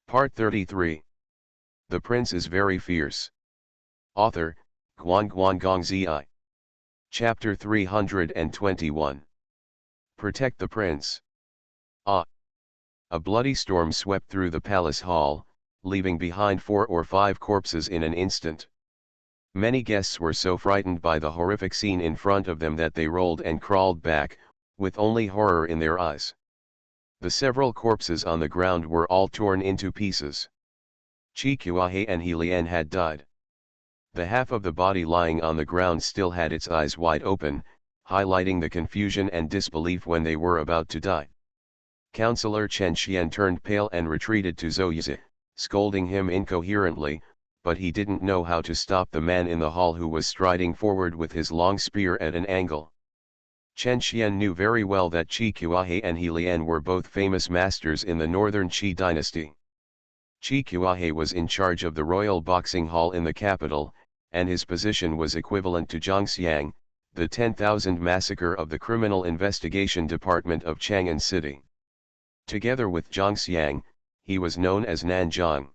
Part 33. The Prince is Very Fierce. Author, Guangguanggongzi. Chapter 321. Protect the Prince. A bloody storm swept through the palace hall, leaving behind 4 or 5 corpses in an instant. Many guests were so frightened by the horrific scene in front of them that they rolled and crawled back, with only horror in their eyes. The several corpses on the ground were all torn into pieces. Qi Kuahe and He Lian had died. The half of the body lying on the ground still had its eyes wide open, highlighting the confusion and disbelief when they were about to die. Counselor Chen Xian turned pale and retreated to Zhou Yizi, scolding him incoherently, but he didn't know how to stop the man in the hall who was striding forward with his long spear at an angle. Chen Xian knew very well that Qi Kuahe and He Lian were both famous masters in the northern Qi dynasty. Qi Kuahe was in charge of the royal boxing hall in the capital, and his position was equivalent to Zhang Xiang, the 10,000 massacre of the Criminal Investigation Department of Chang'an City. Together with Zhang Xiang, he was known as Nanjiang.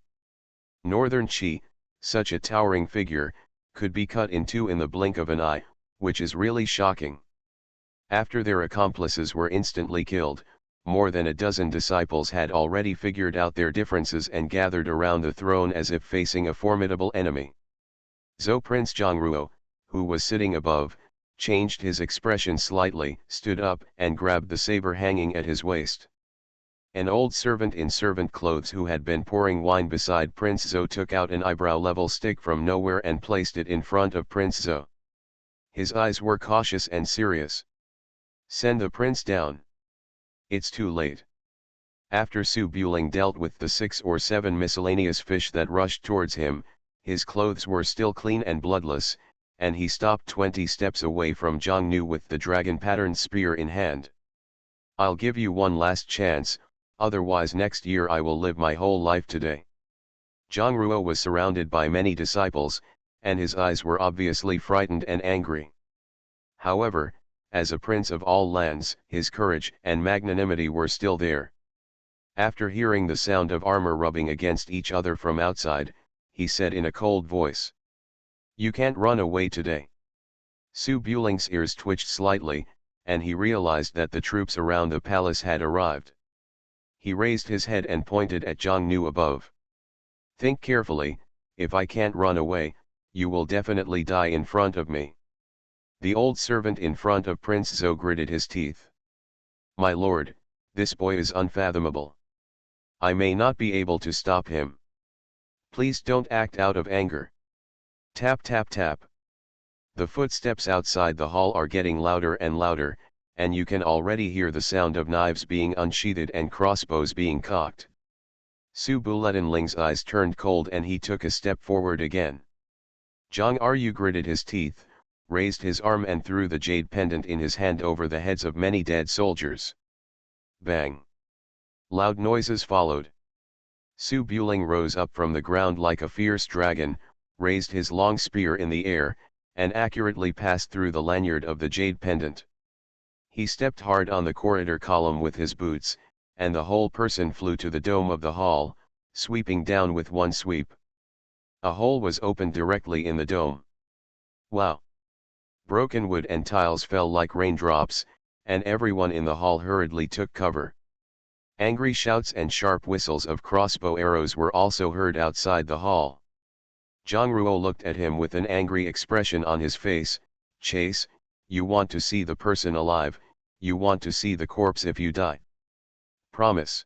Northern Qi, such a towering figure, could be cut in two in the blink of an eye, which is really shocking. After their accomplices were instantly killed, more than a dozen disciples had already figured out their differences and gathered around the throne as if facing a formidable enemy. Zhou Prince Zhongruo, who was sitting above, changed his expression slightly, stood up and grabbed the saber hanging at his waist. An old servant in servant clothes who had been pouring wine beside Prince Zhou took out an eyebrow-level stick from nowhere and placed it in front of Prince Zhou. His eyes were cautious and serious. "Send the prince down. It's too late." After Su Buling dealt with the 6 or 7 miscellaneous fish that rushed towards him, his clothes were still clean and bloodless, and he stopped 20 steps away from Zhang Nu with the dragon-patterned spear in hand. "I'll give you one last chance, otherwise next year I will live my whole life today." Zhang Ruo was surrounded by many disciples, and his eyes were obviously frightened and angry. However, as a prince of all lands, his courage and magnanimity were still there. After hearing the sound of armor rubbing against each other from outside, he said in a cold voice, "You can't run away today." Su Buling's ears twitched slightly, and he realized that the troops around the palace had arrived. He raised his head and pointed at Zhang Nu above. "Think carefully, if I can't run away, you will definitely die in front of me." The old servant in front of Prince Zhou gritted his teeth. "My lord, this boy is unfathomable. I may not be able to stop him. Please don't act out of anger." Tap tap tap. The footsteps outside the hall are getting louder and louder, and you can already hear the sound of knives being unsheathed and crossbows being cocked. Su Buletinling's eyes turned cold and he took a step forward again. Zhang Ru gritted his teeth, raised his arm and threw the jade pendant in his hand over the heads of many dead soldiers. Bang! Loud noises followed. Su Buling rose up from the ground like a fierce dragon, raised his long spear in the air, and accurately passed through the lanyard of the jade pendant. He stepped hard on the corridor column with his boots, and the whole person flew to the dome of the hall, sweeping down with one sweep. A hole was opened directly in the dome. Wow! Broken wood and tiles fell like raindrops, and everyone in the hall hurriedly took cover. Angry shouts and sharp whistles of crossbow arrows were also heard outside the hall. Zhang Ruo looked at him with an angry expression on his face. "Chase, you want to see the person alive, you want to see the corpse if you die. Promise."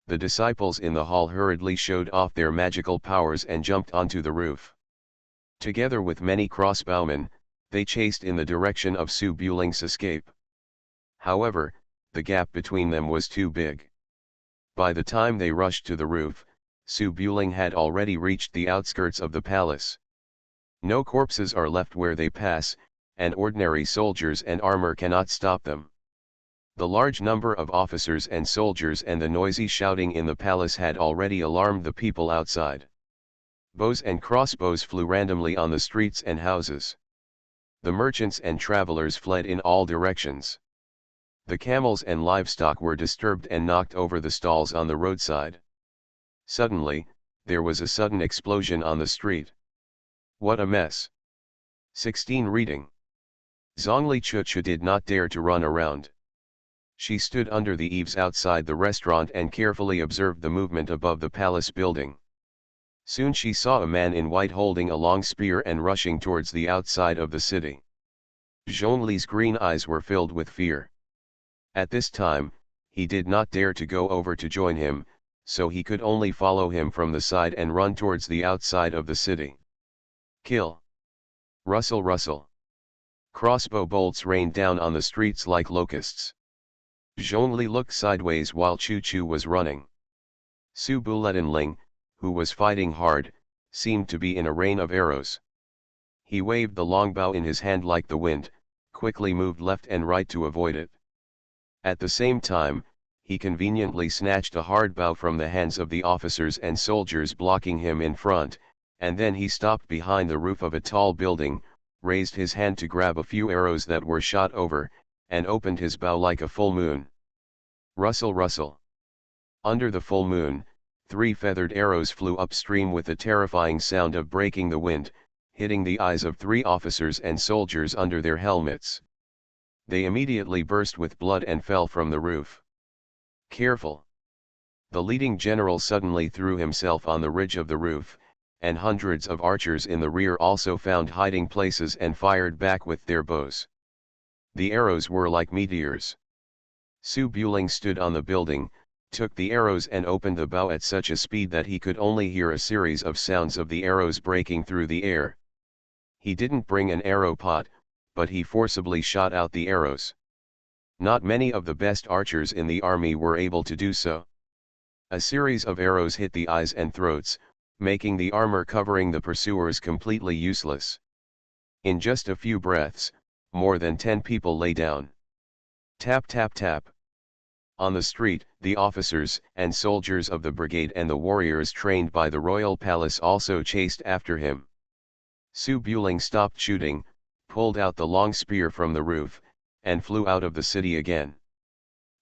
The disciples in the hall hurriedly showed off their magical powers and jumped onto the roof. Together with many crossbowmen, they chased in the direction of Su Buling's escape. However, the gap between them was too big. By the time they rushed to the roof, Su Buling had already reached the outskirts of the palace. No corpses are left where they pass, and ordinary soldiers and armor cannot stop them. The large number of officers and soldiers and the noisy shouting in the palace had already alarmed the people outside. Bows and crossbows flew randomly on the streets and houses. The merchants and travelers fled in all directions. The camels and livestock were disturbed and knocked over the stalls on the roadside. Suddenly, there was a sudden explosion on the street. What a mess. 16 Reading. Zhongli Chuchu did not dare to run around. She stood under the eaves outside the restaurant and carefully observed the movement above the palace building. Soon she saw a man in white holding a long spear and rushing towards the outside of the city. Zhongli's green eyes were filled with fear. At this time, he did not dare to go over to join him, so he could only follow him from the side and run towards the outside of the city. Kill. Rustle rustle. Crossbow bolts rained down on the streets like locusts. Zhongli looked sideways while Chu Chu was running. Su Buletinling, who was fighting hard, seemed to be in a rain of arrows. He waved the longbow in his hand like the wind, quickly moved left and right to avoid it. At the same time, he conveniently snatched a hard bow from the hands of the officers and soldiers blocking him in front, and then he stopped behind the roof of a tall building, raised his hand to grab a few arrows that were shot over, and opened his bow like a full moon. Rustle rustle. Under the full moon, 3 feathered arrows flew upstream with a terrifying sound of breaking the wind, hitting the eyes of 3 officers and soldiers under their helmets. They immediately burst with blood and fell from the roof. Careful! The leading general suddenly threw himself on the ridge of the roof, and hundreds of archers in the rear also found hiding places and fired back with their bows. The arrows were like meteors. Su Buling stood on the building, took the arrows and opened the bow at such a speed that he could only hear a series of sounds of the arrows breaking through the air. He didn't bring an arrow pot, but he forcibly shot out the arrows. Not many of the best archers in the army were able to do so. A series of arrows hit the eyes and throats, making the armor covering the pursuers completely useless. In just a few breaths, more than 10 people lay down. Tap tap tap. On the street, the officers and soldiers of the brigade and the warriors trained by the royal palace also chased after him. Su Buling stopped shooting, pulled out the long spear from the roof, and flew out of the city again.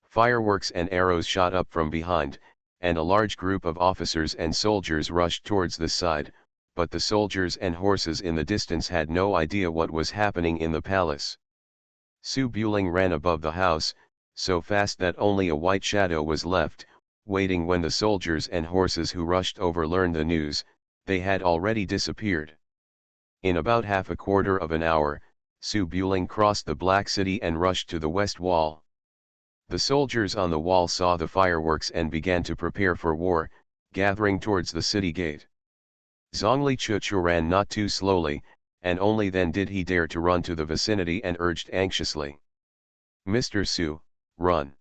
Fireworks and arrows shot up from behind, and a large group of officers and soldiers rushed towards the side, but the soldiers and horses in the distance had no idea what was happening in the palace. Su Buling ran above the house, so fast that only a white shadow was left, waiting. When the soldiers and horses who rushed over learned the news, they had already disappeared. In about half a quarter of an hour, Su Buling crossed the Black City and rushed to the west wall. The soldiers on the wall saw the fireworks and began to prepare for war, gathering towards the city gate. Zhongli Chuchu ran not too slowly, and only then did he dare to run to the vicinity and urged anxiously. "Mr. Su, run."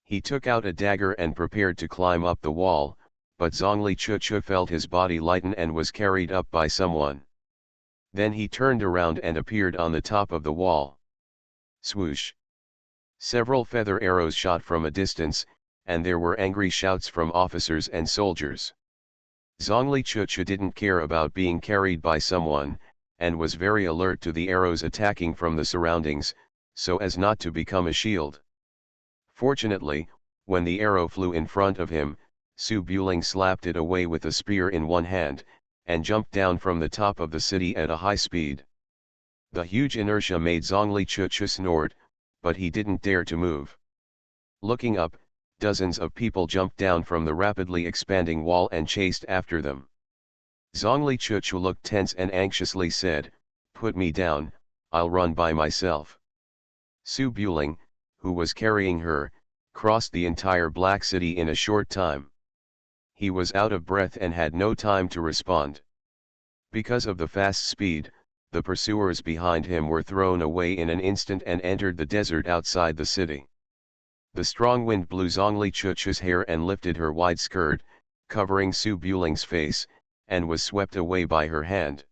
He took out a dagger and prepared to climb up the wall, but Zhongli Chuchu felt his body lighten and was carried up by someone. Then he turned around and appeared on the top of the wall. Swoosh! Several feather arrows shot from a distance, and there were angry shouts from officers and soldiers. Zhongli Chuchu didn't care about being carried by someone, and was very alert to the arrows attacking from the surroundings, so as not to become a shield. Fortunately, when the arrow flew in front of him, Su Buling slapped it away with a spear in one hand, and jumped down from the top of the city at a high speed. The huge inertia made Zhongli Chuchu snort, but he didn't dare to move. Looking up, dozens of people jumped down from the rapidly expanding wall and chased after them. Zhongli Chuchu looked tense and anxiously said, "Put me down, I'll run by myself." Su Buling, who was carrying her, crossed the entire Black City in a short time. He was out of breath and had no time to respond. Because of the fast speed, the pursuers behind him were thrown away in an instant and entered the desert outside the city. The strong wind blew Zhongli Chuchu's hair and lifted her wide skirt, covering Su Buling's face, and was swept away by her hand.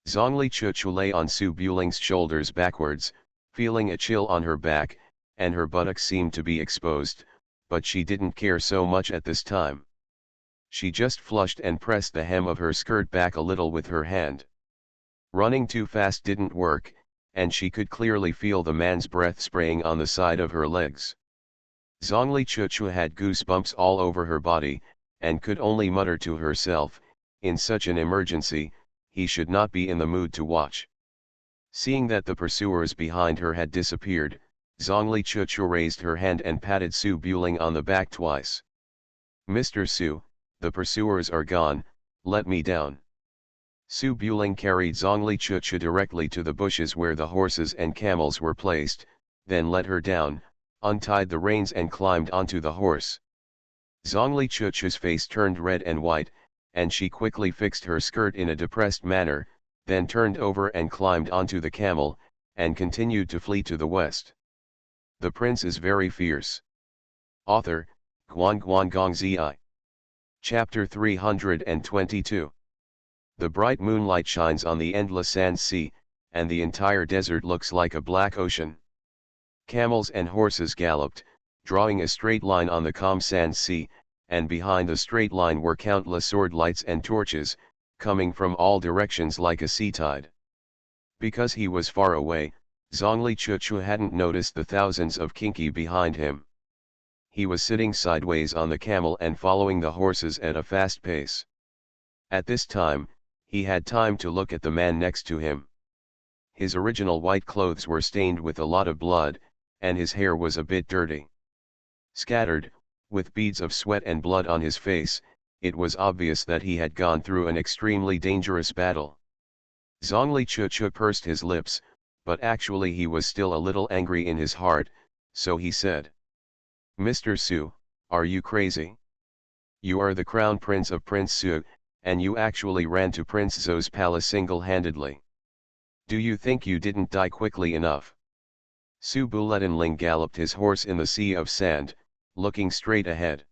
Zhongli Chuchu lay on Su Buling's shoulders backwards, feeling a chill on her back, and her buttocks seemed to be exposed, but she didn't care so much at this time. She just flushed and pressed the hem of her skirt back a little with her hand. Running too fast didn't work, and she could clearly feel the man's breath spraying on the side of her legs. Zhongli Chuchu had goosebumps all over her body, and could only mutter to herself, in such an emergency, he should not be in the mood to watch. Seeing that the pursuers behind her had disappeared, Zhongli Chuchu raised her hand and patted Su Buling on the back twice. "Mr. Su, the pursuers are gone, let me down." Su Buling carried Zhongli Chuchu directly to the bushes where the horses and camels were placed, then let her down, untied the reins and climbed onto the horse. Zhongli Chuchu's face turned red and white, and she quickly fixed her skirt in a depressed manner, then turned over and climbed onto the camel, and continued to flee to the west. The prince is very fierce. Author, Guan Guan Gong Zi. Chapter 322. The bright moonlight shines on the endless sand sea, and the entire desert looks like a black ocean. Camels and horses galloped, drawing a straight line on the calm sand sea, and behind the straight line were countless sword lights and torches, coming from all directions like a sea tide. Because he was far away, Zhongli Chuchu hadn't noticed the thousands of kinky behind him. He was sitting sideways on the camel and following the horses at a fast pace. At this time, he had time to look at the man next to him. His original white clothes were stained with a lot of blood, and his hair was a bit dirty. Scattered, with beads of sweat and blood on his face, it was obvious that he had gone through an extremely dangerous battle. Zhongli Chuchu pursed his lips, but actually he was still a little angry in his heart, so he said, "Mr. Su, are you crazy? You are the crown prince of Prince Su, and you actually ran to Prince Zhou's palace single-handedly. Do you think you didn't die quickly enough?" Su Buletinling galloped his horse in the sea of sand, looking straight ahead.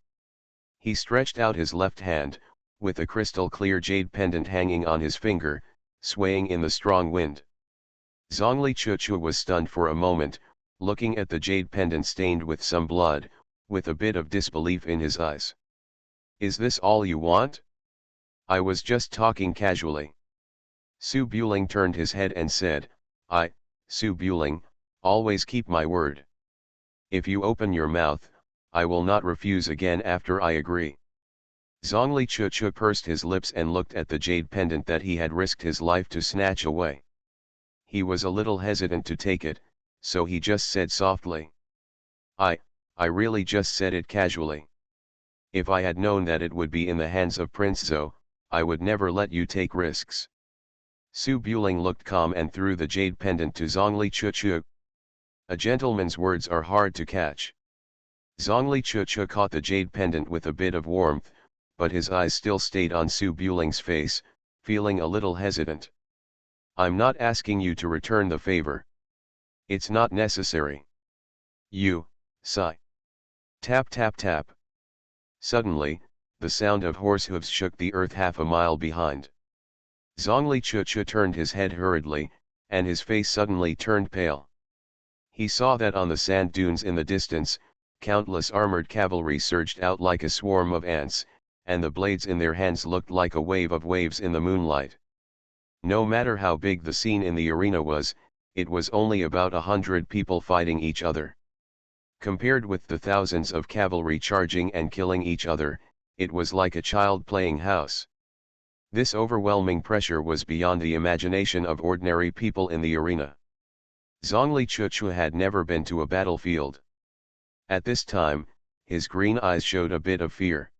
He stretched out his left hand, with a crystal-clear jade pendant hanging on his finger, swaying in the strong wind. Zhongli Chuchu was stunned for a moment, looking at the jade pendant stained with some blood, with a bit of disbelief in his eyes. "Is this all you want? I was just talking casually." Su Buling turned his head and said, Su Buling, always keep my word. If you open your mouth, I will not refuse again after I agree." Zhongli Chuchu pursed his lips and looked at the jade pendant that he had risked his life to snatch away. He was a little hesitant to take it, so he just said softly, I really just said it casually. If I had known that it would be in the hands of Prince Zhou, I would never let you take risks." Su Buling looked calm and threw the jade pendant to Zhongli Chuchu. A gentleman's words are hard to catch. Zhongli Chuchu caught the jade pendant with a bit of warmth, but his eyes still stayed on Su Buling's face, feeling a little hesitant. "I'm not asking you to return the favor. It's not necessary. You, sigh." Tap tap tap. Suddenly, the sound of horse hooves shook the earth half a mile behind. Zhongli Chuchu turned his head hurriedly, and his face suddenly turned pale. He saw that on the sand dunes in the distance, countless armored cavalry surged out like a swarm of ants, and the blades in their hands looked like a wave of waves in the moonlight. No matter how big the scene in the arena was, it was only about 100 people fighting each other. Compared with the thousands of cavalry charging and killing each other, it was like a child playing house. This overwhelming pressure was beyond the imagination of ordinary people in the arena. Zhongli Chuchu had never been to a battlefield. At this time, his green eyes showed a bit of fear.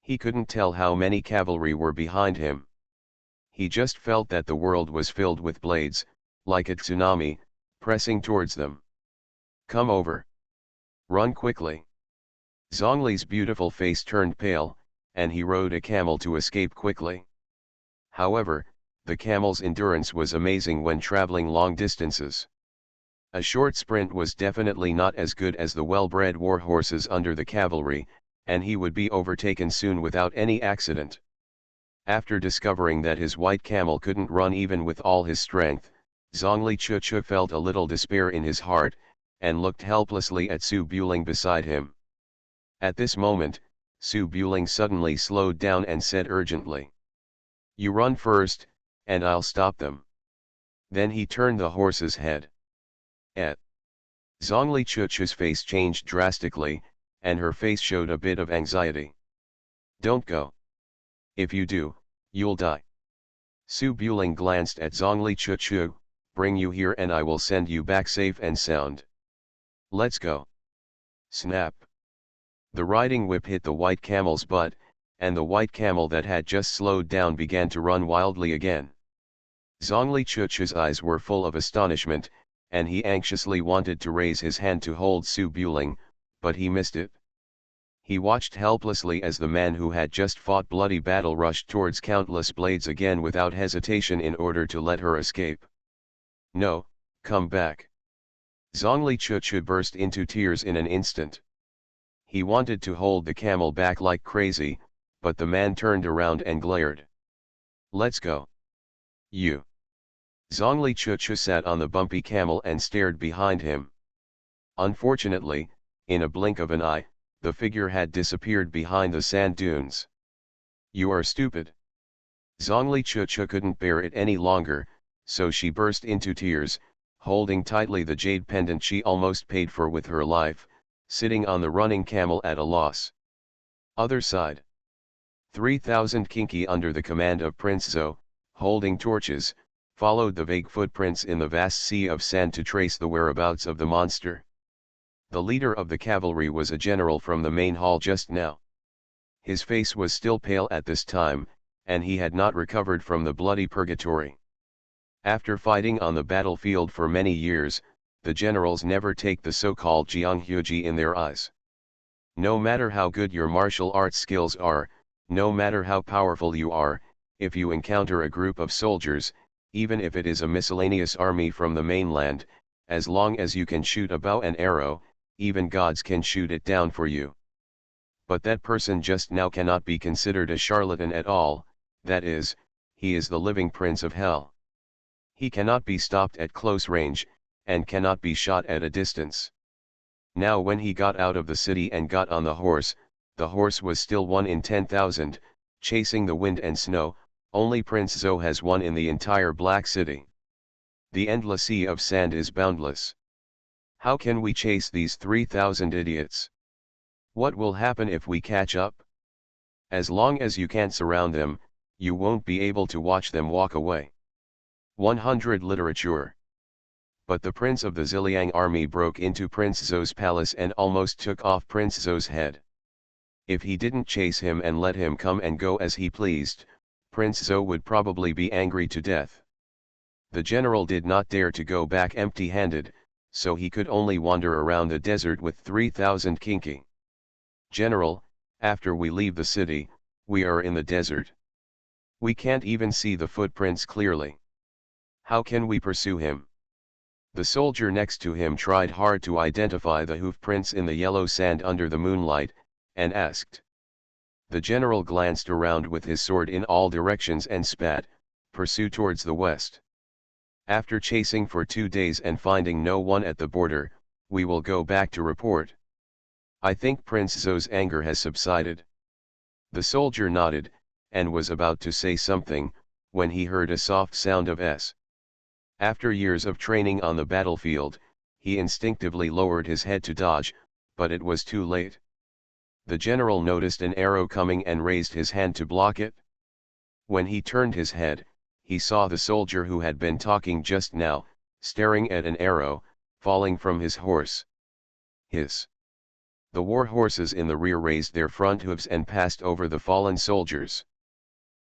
He couldn't tell how many cavalry were behind him. He just felt that the world was filled with blades, like a tsunami, pressing towards them. "Come over. Run quickly." Zhongli's beautiful face turned pale, and he rode a camel to escape quickly. However, the camel's endurance was amazing when traveling long distances. A short sprint was definitely not as good as the well-bred war horses under the cavalry, and he would be overtaken soon without any accident. After discovering that his white camel couldn't run even with all his strength, Zhongli Chuchu felt a little despair in his heart, and looked helplessly at Su Buling beside him. At this moment, Su Buling suddenly slowed down and said urgently, "You run first, and I'll stop them." Then he turned the horse's head. Zhongli Chuchu's face changed drastically, and her face showed a bit of anxiety. Don't go. If you do, you'll die. Su Buling glanced at Zhongli Chuchu, bring you here and I will send you back safe and sound. Let's go. Snap. The riding whip hit the white camel's butt, and the white camel that had just slowed down began to run wildly again. Zhongli Chuchu's eyes were full of astonishment, and he anxiously wanted to raise his hand to hold Su Buling, but he missed it. He watched helplessly as the man who had just fought bloody battle rushed towards countless blades again without hesitation in order to let her escape. No, come back. Zhongli Chuchu burst into tears in an instant. He wanted to hold the camel back like crazy, but the man turned around and glared. Let's go. You. Zhongli Chuchu sat on the bumpy camel and stared behind him. Unfortunately, in a blink of an eye, the figure had disappeared behind the sand dunes. You are stupid. Zhongli Chuchu couldn't bear it any longer, so she burst into tears, holding tightly the jade pendant she almost paid for with her life, sitting on the running camel at a loss. Other side. 3,000 Kinki under the command of Prince Zhou, holding torches, followed the vague footprints in the vast sea of sand to trace the whereabouts of the monster. The leader of the cavalry was a general from the main hall just now. His face was still pale at this time, and he had not recovered from the bloody purgatory. After fighting on the battlefield for many years, the generals never take the so-called Jianghuji in their eyes. No matter how good your martial arts skills are, no matter how powerful you are, if you encounter a group of soldiers, even if it is a miscellaneous army from the mainland, as long as you can shoot a bow and arrow, even gods can shoot it down for you. But that person just now cannot be considered a charlatan at all, that is, he is the living prince of hell. He cannot be stopped at close range, and cannot be shot at a distance. Now when he got out of the city and got on the horse was still 1 in 10,000, chasing the wind and snow. Only Prince Zhou has won in the entire Black City. The endless sea of sand is boundless. How can we chase these 3,000 idiots? What will happen if we catch up? As long as you can't surround them, you won't be able to watch them walk away. 100 Literature. But the prince of the Ziliang army broke into Prince Zhou's palace and almost took off Prince Zhou's head. If he didn't chase him and let him come and go as he pleased, Prince Zhou would probably be angry to death. The general did not dare to go back empty-handed, so he could only wander around the desert with 3,000 Kinki. General, after we leave the city, we are in the desert. We can't even see the footprints clearly. How can we pursue him? The soldier next to him tried hard to identify the hoof prints in the yellow sand under the moonlight, and asked. The general glanced around with his sword in all directions and spat, "Pursue towards the west. After chasing for 2 days and finding no one at the border, we will go back to report." I think Prince Zhou's anger has subsided. The soldier nodded, and was about to say something, when he heard a soft sound of S. After years of training on the battlefield, he instinctively lowered his head to dodge, but it was too late. The general noticed an arrow coming and raised his hand to block it. When he turned his head, he saw the soldier who had been talking just now, staring at an arrow, falling from his horse. Hiss. The war horses in the rear raised their front hooves and passed over the fallen soldiers.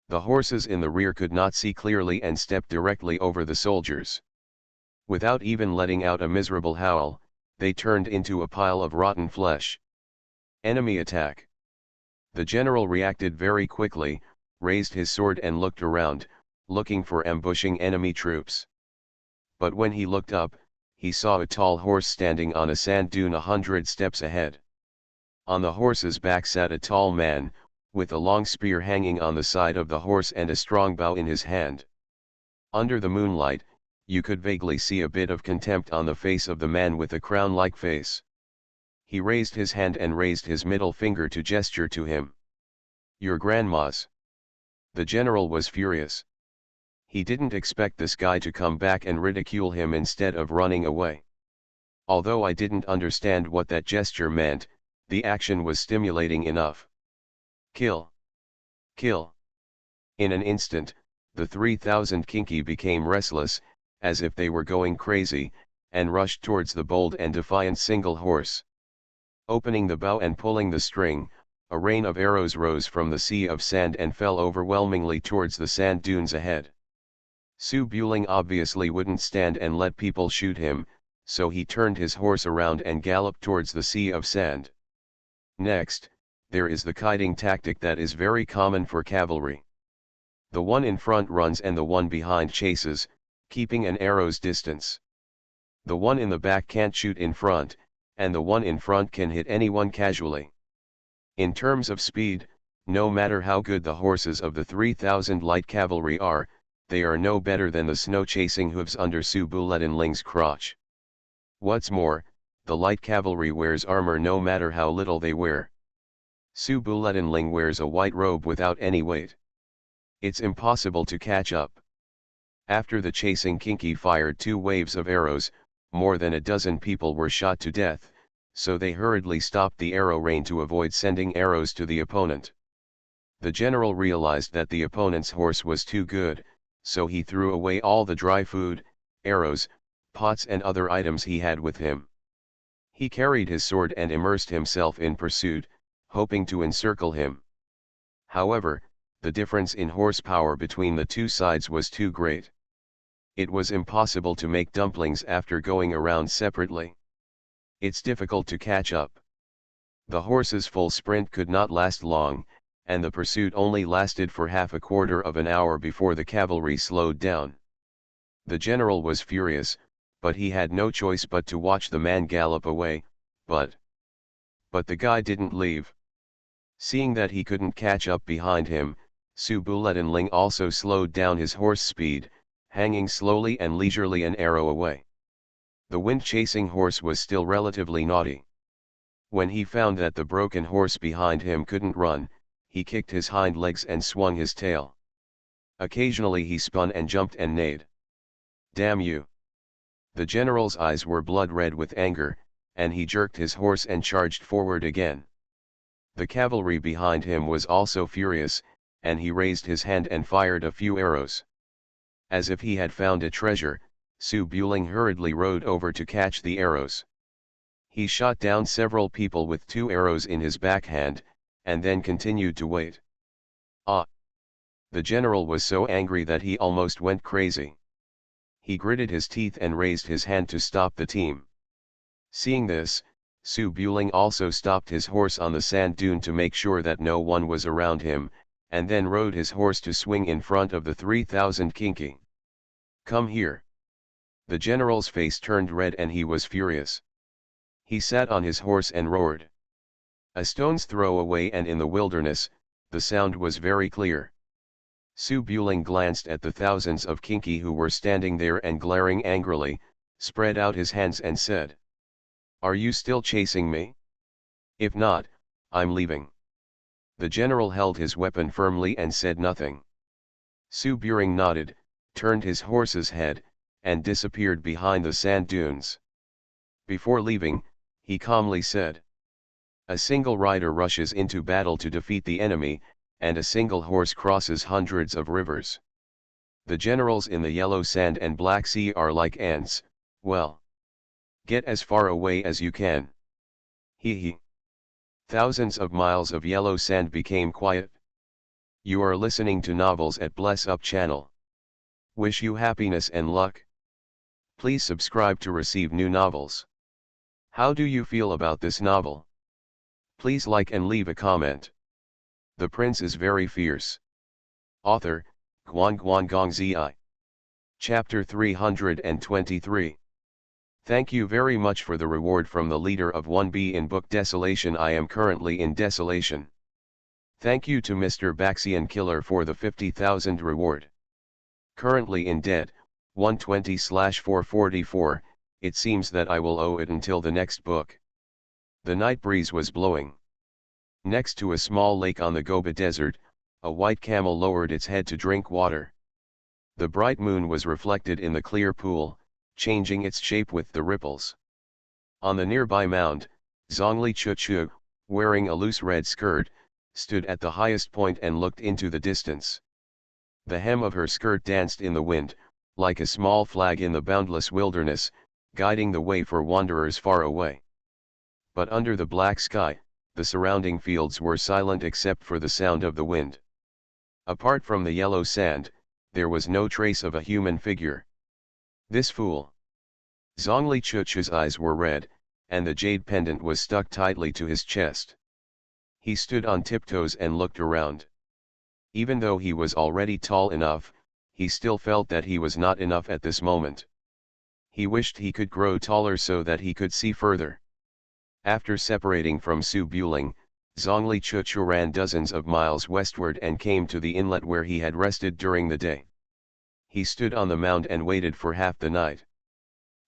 The horses in the rear could not see clearly and stepped directly over the soldiers. Without even letting out a miserable howl, they turned into a pile of rotten flesh. Enemy attack. The general reacted very quickly, raised his sword and looked around, looking for ambushing enemy troops. But when he looked up, he saw a tall horse standing on a sand dune 100 steps ahead. On the horse's back sat a tall man, with a long spear hanging on the side of the horse and a strong bow in his hand. Under the moonlight, you could vaguely see a bit of contempt on the face of the man with the crown-like face. He raised his hand and raised his middle finger to gesture to him. "Your grandma's." The general was furious. He didn't expect this guy to come back and ridicule him instead of running away. Although I didn't understand what that gesture meant, the action was stimulating enough. Kill. Kill. In an instant, the 3,000 kinki became restless, as if they were going crazy, and rushed towards the bold and defiant single horse. Opening the bow and pulling the string, a rain of arrows rose from the sea of sand and fell overwhelmingly towards the sand dunes ahead. Su Buling obviously wouldn't stand and let people shoot him, so he turned his horse around and galloped towards the sea of sand. Next, there is the kiting tactic that is very common for cavalry. The one in front runs and the one behind chases, keeping an arrow's distance. The one in the back can't shoot in front, and the one in front can hit anyone casually. In terms of speed, no matter how good the horses of the 3,000 light cavalry are, they are no better than the snow-chasing hooves under Su Buletinling's crotch. What's more, the light cavalry wears armor no matter how little they wear. Su Buletinling wears a white robe without any weight. It's impossible to catch up. After the chasing kinki fired 2 waves of arrows, more than a dozen people were shot to death, so they hurriedly stopped the arrow rain to avoid sending arrows to the opponent. The general realized that the opponent's horse was too good, so he threw away all the dry food, arrows, pots and other items he had with him. He carried his sword and immersed himself in pursuit, hoping to encircle him. However, the difference in horsepower between the two sides was too great. It was impossible to make dumplings after going around separately. It's difficult to catch up. The horse's full sprint could not last long, and the pursuit only lasted for half a quarter of an hour before the cavalry slowed down. The general was furious, but he had no choice but to watch the man gallop away, but the guy didn't leave. Seeing that he couldn't catch up behind him, Su Buletinling also slowed down his horse speed, hanging slowly and leisurely an arrow away. The wind-chasing horse was still relatively naughty. When he found that the broken horse behind him couldn't run, he kicked his hind legs and swung his tail. Occasionally he spun and jumped and neighed. "Damn you!" The general's eyes were blood red with anger, and he jerked his horse and charged forward again. The cavalry behind him was also furious, and he raised his hand and fired a few arrows. As if he had found a treasure, Su Buling hurriedly rode over to catch the arrows. He shot down several people with 2 arrows in his backhand, and then continued to wait. Ah! The general was so angry that he almost went crazy. He gritted his teeth and raised his hand to stop the team. Seeing this, Su Buling also stopped his horse on the sand dune to make sure that no one was around him, and then rode his horse to swing in front of the 3,000 kinki. "Come here." The general's face turned red and he was furious. He sat on his horse and roared. A stone's throw away and in the wilderness, the sound was very clear. Su Buling glanced at the thousands of kinki who were standing there and glaring angrily, spread out his hands and said, "Are you still chasing me? If not, I'm leaving." The general held his weapon firmly and said nothing. Su Buling nodded, turned his horse's head, and disappeared behind the sand dunes. Before leaving, he calmly said, "A single rider rushes into battle to defeat the enemy, and a single horse crosses hundreds of rivers. The generals in the Yellow Sand and Black Sea are like ants, well, get as far away as you can." Hee hee. Thousands of miles of yellow sand became quiet. You are listening to novels at Bless Up channel. Wish you happiness and luck. Please subscribe to receive new novels. How do you feel about this novel? Please like and leave a comment. The Prince is very fierce. Author, Guan Zi. Chapter 323. Thank you very much for the reward from the leader of 1B in book Desolation. I am currently in Desolation. Thank you to Mr. Baxian Killer for the 50,000 reward. Currently in debt, 120/444, it seems that I will owe it until the next book. The night breeze was blowing. Next to a small lake on the Gobi Desert, a white camel lowered its head to drink water. The bright moon was reflected in the clear pool, changing its shape with the ripples. On the nearby mound, Zhongli Chuchu, wearing a loose red skirt, stood at the highest point and looked into the distance. The hem of her skirt danced in the wind, like a small flag in the boundless wilderness, guiding the way for wanderers far away. But under the black sky, the surrounding fields were silent except for the sound of the wind. Apart from the yellow sand, there was no trace of a human figure. This fool! Zhongli Chuchu's eyes were red, and the jade pendant was stuck tightly to his chest. He stood on tiptoes and looked around. Even though he was already tall enough, he still felt that he was not enough at this moment. He wished he could grow taller so that he could see further. After separating from Su Buling, Zhongli Chuchu ran dozens of miles westward and came to the inlet where he had rested during the day. He stood on the mound and waited for half the night.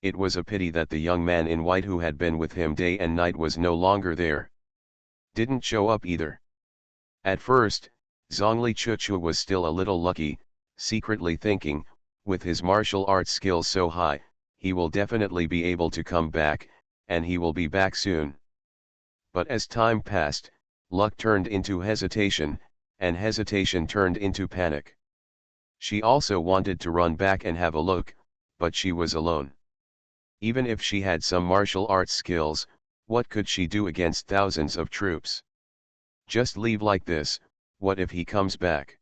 It was a pity that the young man in white who had been with him day and night was no longer there. Didn't show up either. At first, Zhongli Chuchu was still a little lucky, secretly thinking, with his martial arts skills so high, he will definitely be able to come back, and he will be back soon. But as time passed, luck turned into hesitation, and hesitation turned into panic. She also wanted to run back and have a look, but she was alone. Even if she had some martial arts skills, what could she do against thousands of troops? Just leave like this, what if he comes back?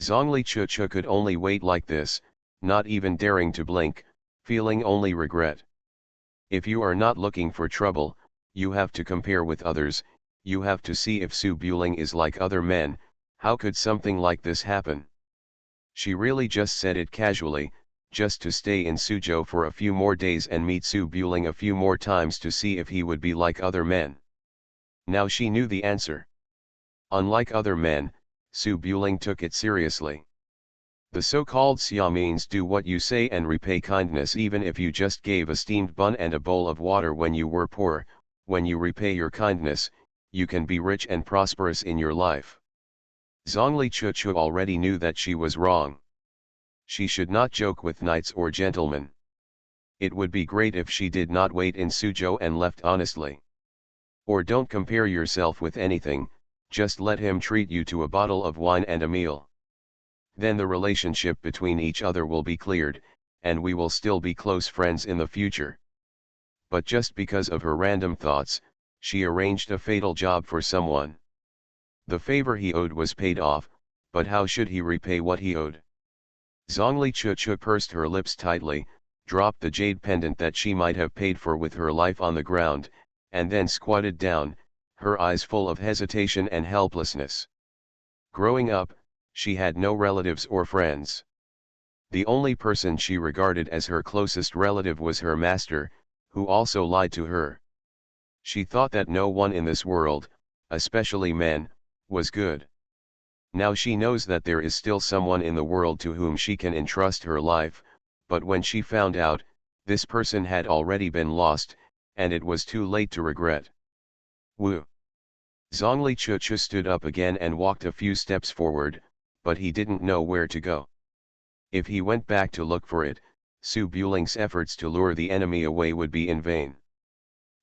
Zhongli Chuchu could only wait like this, not even daring to blink, feeling only regret. If you are not looking for trouble, you have to compare with others, you have to see if Su Buling is like other men. How could something like this happen? She really just said it casually, just to stay in Suzhou for a few more days and meet Su Buling a few more times to see if he would be like other men. Now she knew the answer. Unlike other men, Su Buling took it seriously. The so-called Siamese do what you say and repay kindness even if you just gave a steamed bun and a bowl of water when you were poor. When you repay your kindness, you can be rich and prosperous in your life. Zhongli Chuchu already knew that she was wrong. She should not joke with knights or gentlemen. It would be great if she did not wait in Suzhou and left honestly. Or don't compare yourself with anything, just let him treat you to a bottle of wine and a meal. Then the relationship between each other will be cleared, and we will still be close friends in the future. But just because of her random thoughts, she arranged a fatal job for someone. The favor he owed was paid off, but how should he repay what he owed? Zhongli Chuchu pursed her lips tightly, dropped the jade pendant that she might have paid for with her life on the ground, and then squatted down, her eyes full of hesitation and helplessness. Growing up, she had no relatives or friends. The only person she regarded as her closest relative was her master, who also lied to her. She thought that no one in this world, especially men, was good. Now she knows that there is still someone in the world to whom she can entrust her life, but when she found out, this person had already been lost, and it was too late to regret. Woo! Zhongli Chuchu stood up again and walked a few steps forward, but he didn't know where to go. If he went back to look for it, Su Buling's efforts to lure the enemy away would be in vain.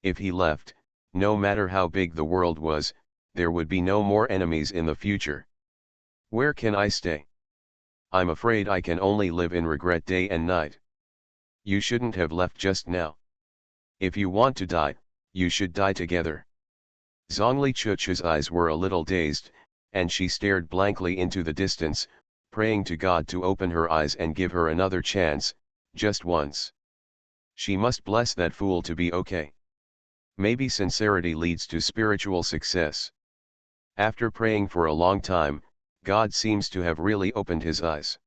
If he left, no matter how big the world was, there would be no more enemies in the future. Where can I stay? I'm afraid I can only live in regret day and night. You shouldn't have left just now. If you want to die, you should die together. Zhongli Chuchu's eyes were a little dazed, and she stared blankly into the distance, praying to God to open her eyes and give her another chance, just once. She must bless that fool to be okay. Maybe sincerity leads to spiritual success. After praying for a long time, God seems to have really opened his eyes.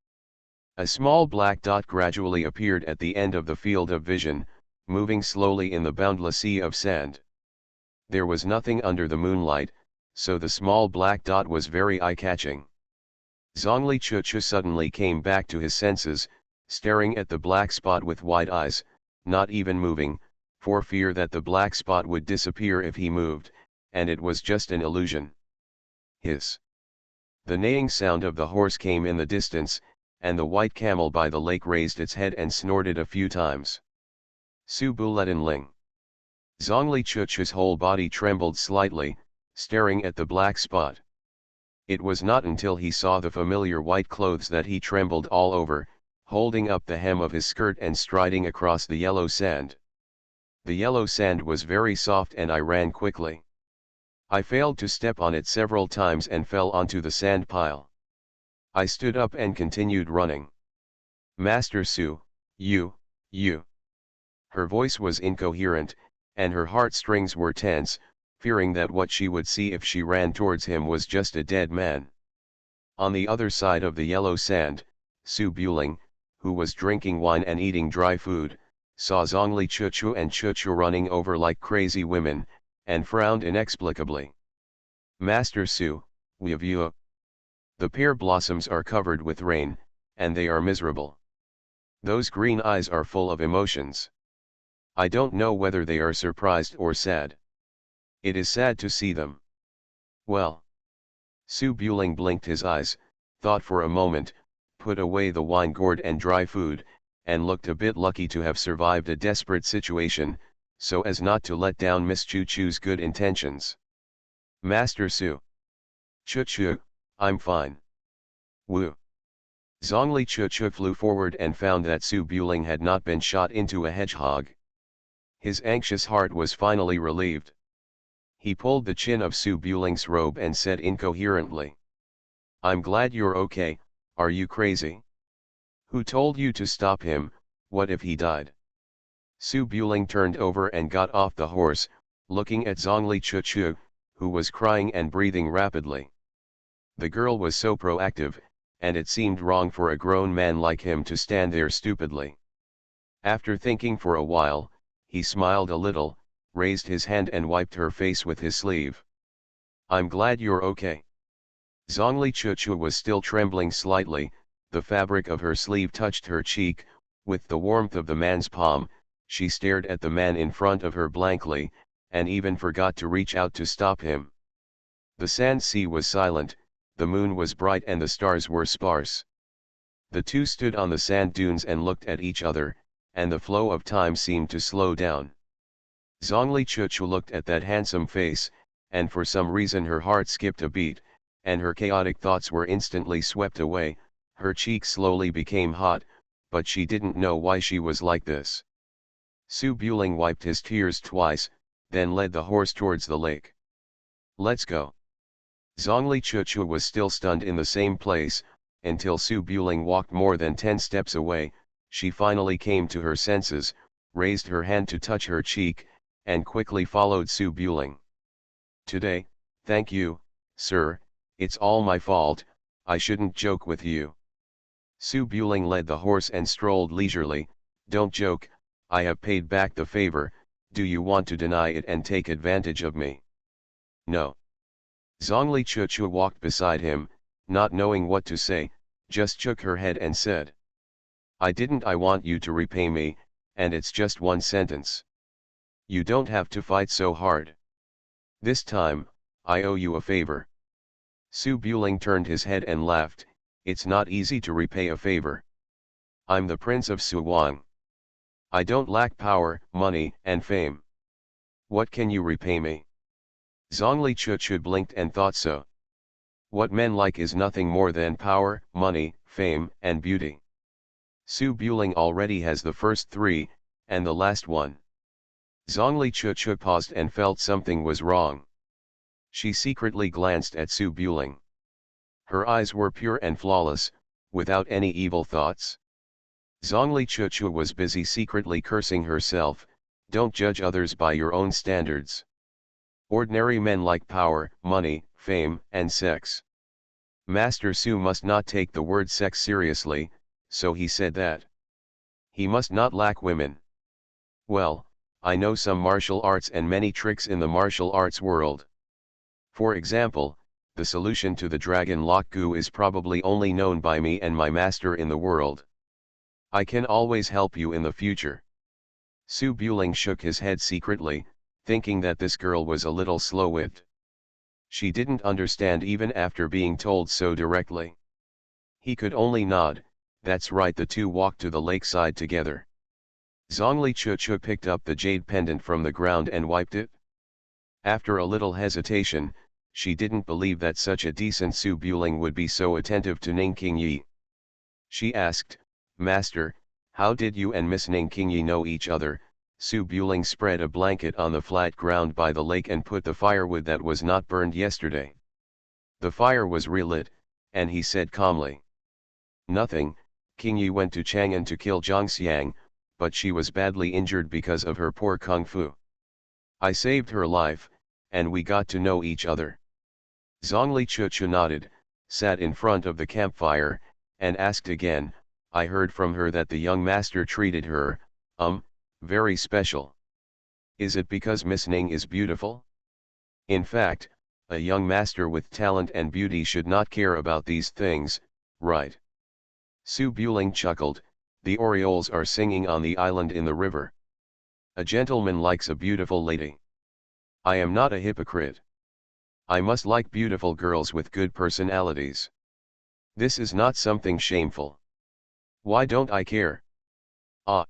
A small black dot gradually appeared at the end of the field of vision, moving slowly in the boundless sea of sand. There was nothing under the moonlight, so the small black dot was very eye-catching. Zhongli Chuchu suddenly came back to his senses, staring at the black spot with wide eyes, not even moving, for fear that the black spot would disappear if he moved, and it was just an illusion. Hiss! The neighing sound of the horse came in the distance, and the white camel by the lake raised its head and snorted a few times. Su Buletin Ling. Zhongli Chuchu's whole body trembled slightly, staring at the black spot. It was not until he saw the familiar white clothes that he trembled all over, holding up the hem of his skirt and striding across the yellow sand. The yellow sand was very soft and I ran quickly. I failed to step on it several times and fell onto the sand pile. I stood up and continued running. Master Su, you. Her voice was incoherent, and her heartstrings were tense, fearing that what she would see if she ran towards him was just a dead man. On the other side of the yellow sand, Su Buling, who was drinking wine and eating dry food, saw Zhongli Chuchu and Chuchu running over like crazy women, and frowned inexplicably. Master Su, we have you. The pear blossoms are covered with rain, and they are miserable. Those green eyes are full of emotions. I don't know whether they are surprised or sad. It is sad to see them. Well. Su Buling blinked his eyes, thought for a moment, put away the wine gourd and dry food, and looked a bit lucky to have survived a desperate situation, so as not to let down Miss Chuchu's good intentions. Master Su. Chuchu, I'm fine. Woo. Zhongli Chuchu flew forward and found that Su Buling had not been shot into a hedgehog. His anxious heart was finally relieved. He pulled the chin of Su Buling's robe and said incoherently. I'm glad you're okay, are you crazy? Who told you to stop him, what if he died? Su Buling turned over and got off the horse, looking at Zhongli Chuchu, who was crying and breathing rapidly. The girl was so proactive, and it seemed wrong for a grown man like him to stand there stupidly. After thinking for a while, he smiled a little, raised his hand and wiped her face with his sleeve. I'm glad you're okay. Zhongli Chuchu was still trembling slightly, the fabric of her sleeve touched her cheek, with the warmth of the man's palm, she stared at the man in front of her blankly, and even forgot to reach out to stop him. The sand sea was silent, the moon was bright and the stars were sparse. The two stood on the sand dunes and looked at each other, and the flow of time seemed to slow down. Zhongli Chuchu looked at that handsome face, and for some reason her heart skipped a beat, and her chaotic thoughts were instantly swept away, her cheeks slowly became hot, but she didn't know why she was like this. Su Buling wiped his tears twice, then led the horse towards the lake. Let's go. Zhongli Chuchu was still stunned in the same place, until Su Buling walked more than 10 steps away. She finally came to her senses, raised her hand to touch her cheek, and quickly followed Su Buling. Today, thank you, sir, it's all my fault, I shouldn't joke with you. Su Buling led the horse and strolled leisurely. Don't joke, I have paid back the favor, do you want to deny it and take advantage of me? No. Zhongli Chuchu walked beside him, not knowing what to say, just shook her head and said. I want you to repay me, and it's just one sentence. You don't have to fight so hard. This time, I owe you a favor. Su Buling turned his head and laughed, it's not easy to repay a favor. I'm the Prince of Suwang. I don't lack power, money, and fame. What can you repay me? Zhongli Chuchu blinked and thought so. What men like is nothing more than power, money, fame, and beauty. Su Buling already has the first three, and the last one. Zhongli Chuchu paused and felt something was wrong. She secretly glanced at Su Buling. Her eyes were pure and flawless, without any evil thoughts. Zhongli Chuchu was busy secretly cursing herself, don't judge others by your own standards. Ordinary men like power, money, fame, and sex. Master Su must not take the word sex seriously, so he said that. He must not lack women. Well, I know some martial arts and many tricks in the martial arts world. For example, the solution to the dragon lock goo is probably only known by me and my master in the world. I can always help you in the future. Su Buling shook his head secretly, thinking that this girl was a little slow-witted. She didn't understand even after being told so directly. He could only nod, that's right. The two walked to the lakeside together. Zhongli Chuchu picked up the jade pendant from the ground and wiped it. After a little hesitation, she didn't believe that such a decent Su Buling would be so attentive to Ning Qingyi. She asked, "Master, how did you and Miss Ning Qingyi know each other?" Su Buling spread a blanket on the flat ground by the lake and put the firewood that was not burned yesterday. The fire was relit, and he said calmly, "Nothing, Qingyi went to Chang'an to kill Zhangxiang, but she was badly injured because of her poor kung fu. I saved her life, and we got to know each other." Zhongli Chuchu nodded, sat in front of the campfire, and asked again, "I heard from her that the young master treated her, very special. Is it because Miss Ning is beautiful? In fact, a young master with talent and beauty should not care about these things, right?" Su Buling chuckled, "The orioles are singing on the island in the river. A gentleman likes a beautiful lady. I am not a hypocrite. I must like beautiful girls with good personalities. This is not something shameful. Why don't I care?" Ah!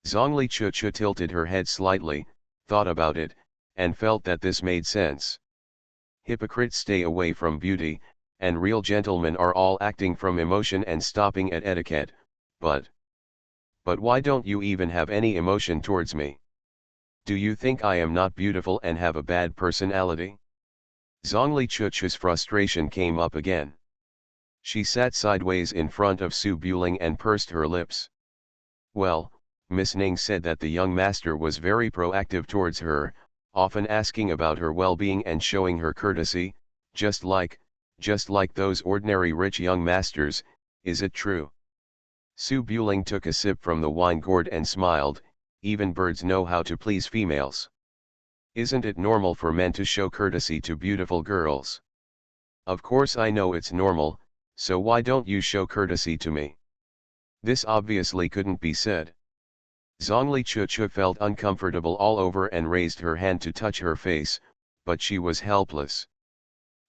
Zhongli Chuchu tilted her head slightly, thought about it, and felt that this made sense. Hypocrites stay away from beauty, and real gentlemen are all acting from emotion and stopping at etiquette, but why don't you even have any emotion towards me? Do you think I am not beautiful and have a bad personality? Zhongli Chuchu's frustration came up again. She sat sideways in front of Su Buling and pursed her lips. "Well, Miss Ning said that the young master was very proactive towards her, often asking about her well-being and showing her courtesy, just like those ordinary rich young masters. Is it true?" Su Buling took a sip from the wine gourd and smiled, "Even birds know how to please females. Isn't it normal for men to show courtesy to beautiful girls? Of course I know it's normal, so why don't you show courtesy to me?" This obviously couldn't be said. Zhongli Chuchu felt uncomfortable all over and raised her hand to touch her face, but she was helpless.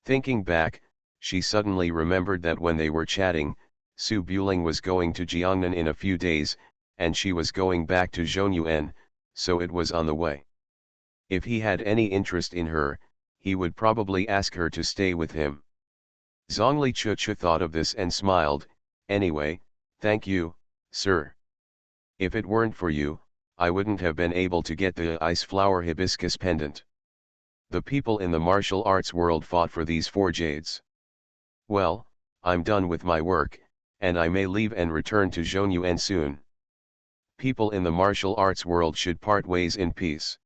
Thinking back, she suddenly remembered that when they were chatting, Su Buling was going to Jiangnan in a few days, and she was going back to Zhongyuan, so it was on the way. If he had any interest in her, he would probably ask her to stay with him. Zhongli Chuchu thought of this and smiled, "Anyway, thank you, sir. If it weren't for you, I wouldn't have been able to get the ice flower hibiscus pendant. The people in the martial arts world fought for these 4 jades. Well, I'm done with my work, and I may leave and return to Zhongyuan soon. People in the martial arts world should part ways in peace.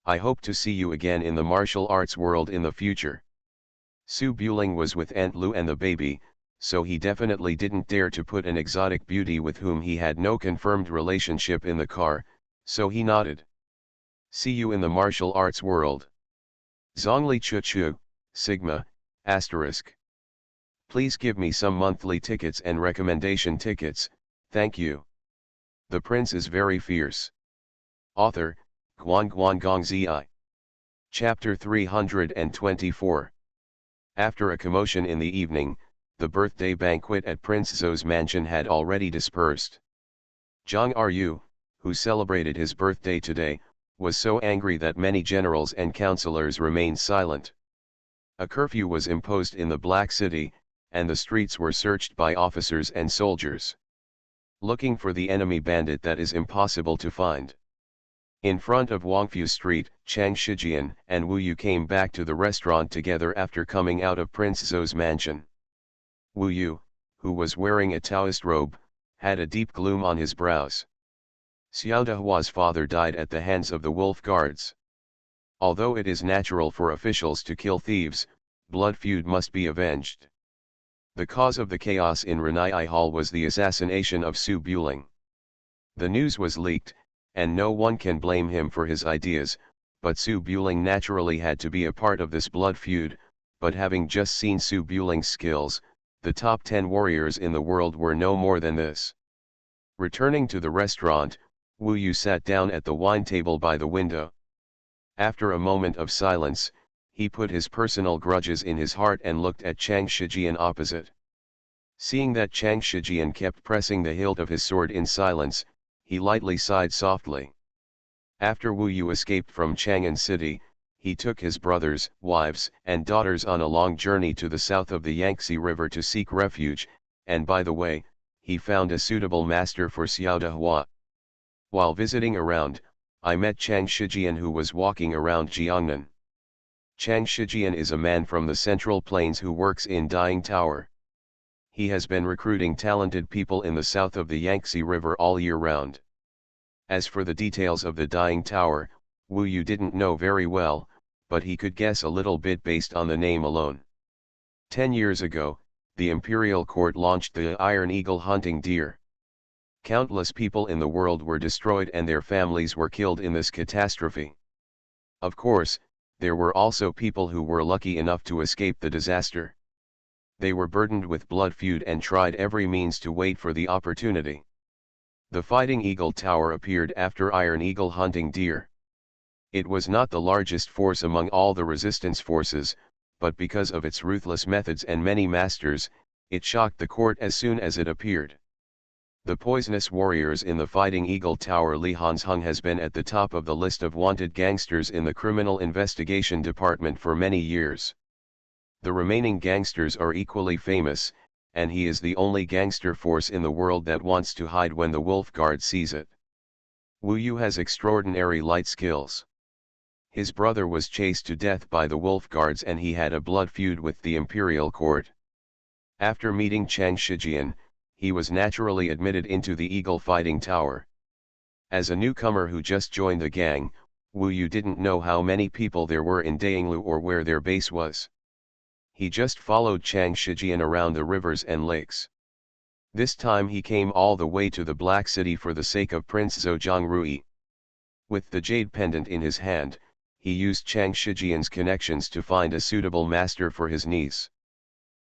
I hope to see you again in the martial arts world in the future." Su Buling was with Aunt Lu and the baby, so he definitely didn't dare to put an exotic beauty with whom he had no confirmed relationship in the car, so he nodded. "See you in the martial arts world. Zhongli Chuchu, Sigma, *. Please give me some monthly tickets and recommendation tickets, thank you. The prince is very fierce." Author, Guan Guan Gong Zi. Chapter 324. After a commotion in the evening, the birthday banquet at Prince Zhou's mansion had already dispersed. Zhang Eryu, who celebrated his birthday today, was so angry that many generals and councillors remained silent. A curfew was imposed in the Black City, and the streets were searched by officers and soldiers. Looking for the enemy bandit that is impossible to find. In front of Wangfu Street, Chang Shijian and Wu Yu came back to the restaurant together after coming out of Prince Zhou's mansion. Wu Yu, who was wearing a Taoist robe, had a deep gloom on his brows. Xiao Dehua's father died at the hands of the wolf guards. Although it is natural for officials to kill thieves, blood feud must be avenged. The cause of the chaos in Renai Hall was the assassination of Su Buling. The news was leaked, and no one can blame him for his ideas, but Su Buling naturally had to be a part of this blood feud, but having just seen Su Buling's skills, the top 10 warriors in the world were no more than this. Returning to the restaurant, Wu Yu sat down at the wine table by the window. After a moment of silence, he put his personal grudges in his heart and looked at Chang Shijian opposite. Seeing that Chang Shijian kept pressing the hilt of his sword in silence, he lightly sighed softly. After Wu Yu escaped from Chang'an City, he took his brothers, wives, and daughters on a long journey to the south of the Yangtze River to seek refuge, and by the way, he found a suitable master for Xiao Dehua. While visiting around, I met Chang Shijian, who was walking around Jiangnan. Chang Shijian is a man from the Central Plains who works in dyeing tower. He has been recruiting talented people in the south of the Yangtze River all year round. As for the details of the dyeing tower, Wu Yu didn't know very well, but he could guess a little bit based on the name alone. 10 years ago, the imperial court launched the Iron Eagle hunting deer. Countless people in the world were destroyed and their families were killed in this catastrophe. Of course, there were also people who were lucky enough to escape the disaster. They were burdened with blood feud and tried every means to wait for the opportunity. The Fighting Eagle Tower appeared after Iron Eagle hunting deer. It was not the largest force among all the resistance forces, but because of its ruthless methods and many masters, it shocked the court as soon as it appeared. The poisonous warriors in the Fighting Eagle Tower. Li Hanzhong has been at the top of the list of wanted gangsters in the Criminal Investigation Department for many years. The remaining gangsters are equally famous, and he is the only gangster force in the world that wants to hide when the Wolf Guard sees it. Wu Yu has extraordinary light skills. His brother was chased to death by the Wolf Guards and he had a blood feud with the imperial court. After meeting Chang Shijian, he was naturally admitted into the Eagle Fighting Tower. As a newcomer who just joined the gang, Wu Yu didn't know how many people there were in Dayinglu or where their base was. He just followed Chang Shijian around the rivers and lakes. This time he came all the way to the Black City for the sake of Prince Zhejiang Rui. With the jade pendant in his hand, he used Chang Shijian's connections to find a suitable master for his niece.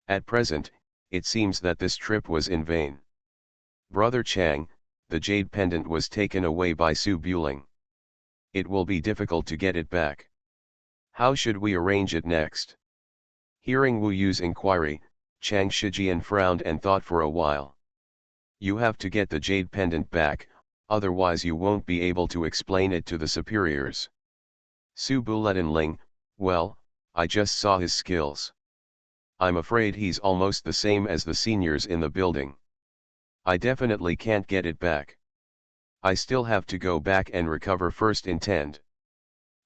At present, it seems that this trip was in vain. Brother Chang, the jade pendant was taken away by Su Buling. It will be difficult to get it back. How should we arrange it next? Hearing Wu Yu's inquiry, Chang Shijian frowned and thought for a while. You have to get the jade pendant back, otherwise you won't be able to explain it to the superiors. Su Buletin, well, I just saw his skills. I'm afraid he's almost the same as the seniors in the building. I definitely can't get it back. I still have to go back and recover first intend.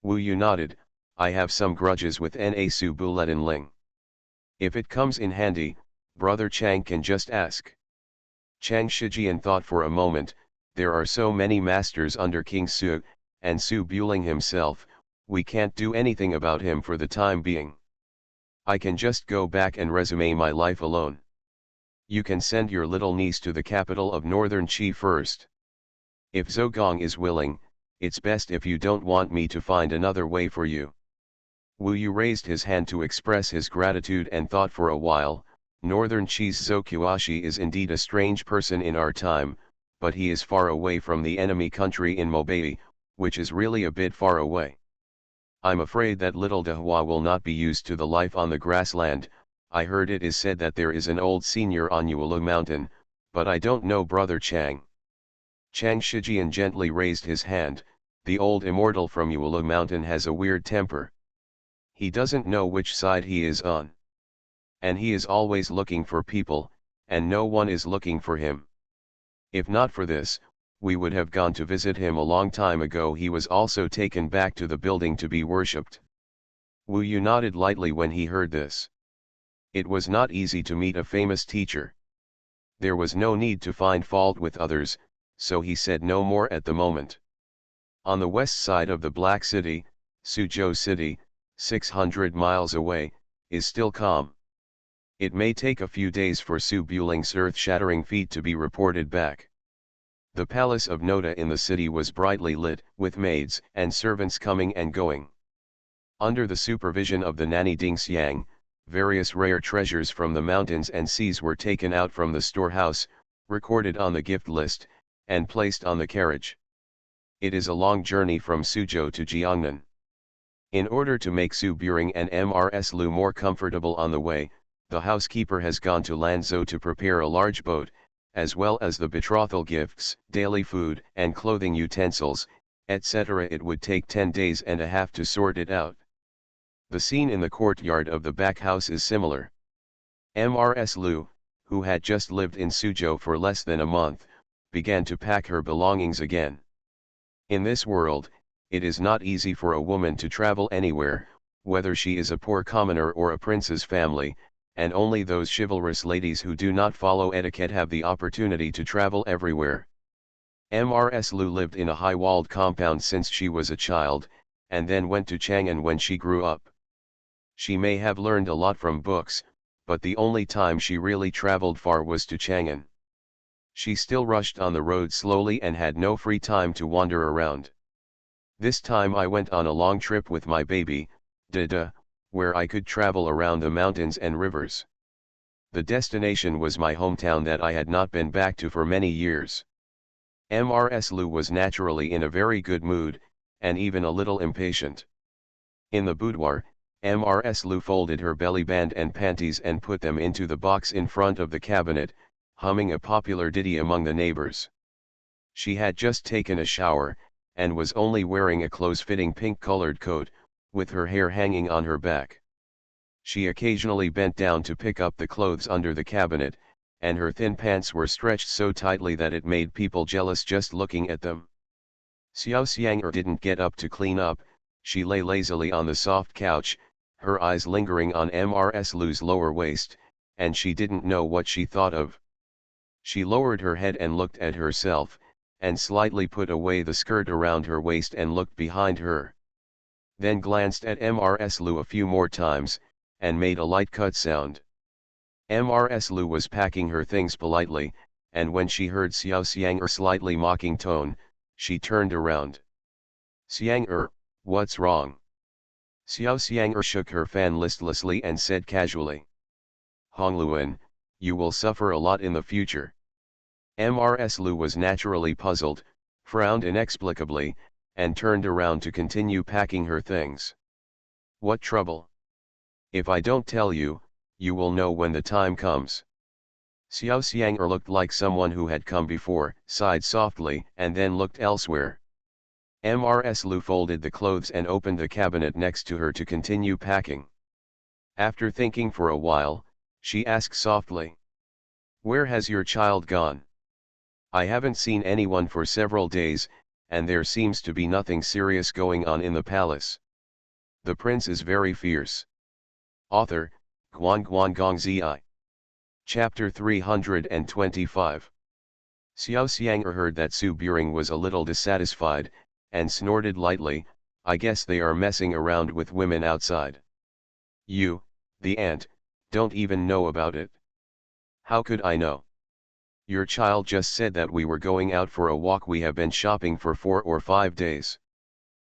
Wu Yu nodded, I have some grudges with Na Su Buletin. If it comes in handy, Brother Chang can just ask. Chang Shijian thought for a moment, there are so many masters under King Su, and Su Buling himself, we can't do anything about him for the time being. I can just go back and resume my life alone. You can send your little niece to the capital of Northern Qi first. If Zogong is willing, it's best if you don't want me to find another way for you. Wu Yu raised his hand to express his gratitude and thought for a while. Northern Qi's Zhou Qiuashi is indeed a strange person in our time, but he is far away from the enemy country in Mobei, which is really a bit far away. I'm afraid that little Dehua will not be used to the life on the grassland. I heard it is said that there is an old senior on Yuelu Mountain, but I don't know Brother Chang. Chang Shijian gently raised his hand. The old immortal from Yuelu Mountain has a weird temper. He doesn't know which side he is on. And he is always looking for people, and no one is looking for him. If not for this, we would have gone to visit him a long time ago. He was also taken back to the building to be worshipped. Wu Yu nodded lightly when he heard this. It was not easy to meet a famous teacher. There was no need to find fault with others, so he said no more at the moment. On the west side of the Black City, Suzhou City, 600 miles away, is still calm. It may take a few days for Su Buling's earth-shattering feat to be reported back. The palace of Noda in the city was brightly lit, with maids and servants coming and going. Under the supervision of the nanny Ding Xiang, various rare treasures from the mountains and seas were taken out from the storehouse, recorded on the gift list, and placed on the carriage. It is a long journey from Suzhou to Jiangnan. In order to make Su Buring and Mrs. Lu more comfortable on the way, the housekeeper has gone to Lanzhou to prepare a large boat, as well as the betrothal gifts, daily food and clothing utensils, etc. It would take 10 days and a half to sort it out. The scene in the courtyard of the back house is similar. Mrs. Lu, who had just lived in Suzhou for less than a month, began to pack her belongings again. In this world, it is not easy for a woman to travel anywhere, whether she is a poor commoner or a prince's family, and only those chivalrous ladies who do not follow etiquette have the opportunity to travel everywhere. Mrs. Lu lived in a high-walled compound since she was a child, and then went to Chang'an when she grew up. She may have learned a lot from books, but the only time she really traveled far was to Chang'an. She still rushed on the road slowly and had no free time to wander around. This time I went on a long trip with my baby, Dada, where I could travel around the mountains and rivers. The destination was my hometown that I had not been back to for many years. Mrs. Lu was naturally in a very good mood, and even a little impatient. In the boudoir, Mrs. Lu folded her belly band and panties and put them into the box in front of the cabinet, humming a popular ditty among the neighbors. She had just taken a shower, and was only wearing a close-fitting pink-colored coat, with her hair hanging on her back. She occasionally bent down to pick up the clothes under the cabinet, and her thin pants were stretched so tightly that it made people jealous just looking at them. Xiao Xiang'er didn't get up to clean up. She lay lazily on the soft couch, her eyes lingering on Mrs. Lu's lower waist, and she didn't know what she thought of. She lowered her head and looked at herself, and slightly put away the skirt around her waist and looked behind her. Then glanced at Mrs. Lu a few more times, and made a light cut sound. Mrs. Lu was packing her things politely, and when she heard Xiao Xiang'er's slightly mocking tone, she turned around. "Xiang'er, what's wrong?" Xiao Xiang'er shook her fan listlessly and said casually. "Hongluan, you will suffer a lot in the future." Mrs. Lu was naturally puzzled, frowned inexplicably, and turned around to continue packing her things. "What trouble? If I don't tell you, you will know when the time comes." Xiao Xiang'er looked like someone who had come before, sighed softly, and then looked elsewhere. Mrs. Lu folded the clothes and opened the cabinet next to her to continue packing. After thinking for a while, she asked softly, "Where has your child gone? I haven't seen anyone for several days, and there seems to be nothing serious going on in the palace. The prince is very fierce." Author, Guan Gongzi. Chapter 325. Xiao Xiang'er heard that Su Buring was a little dissatisfied, and snorted lightly, "I guess they are messing around with women outside. You, the aunt, don't even know about it." "How could I know? Your child just said that we were going out for a walk. We have been shopping for 4 or 5 days.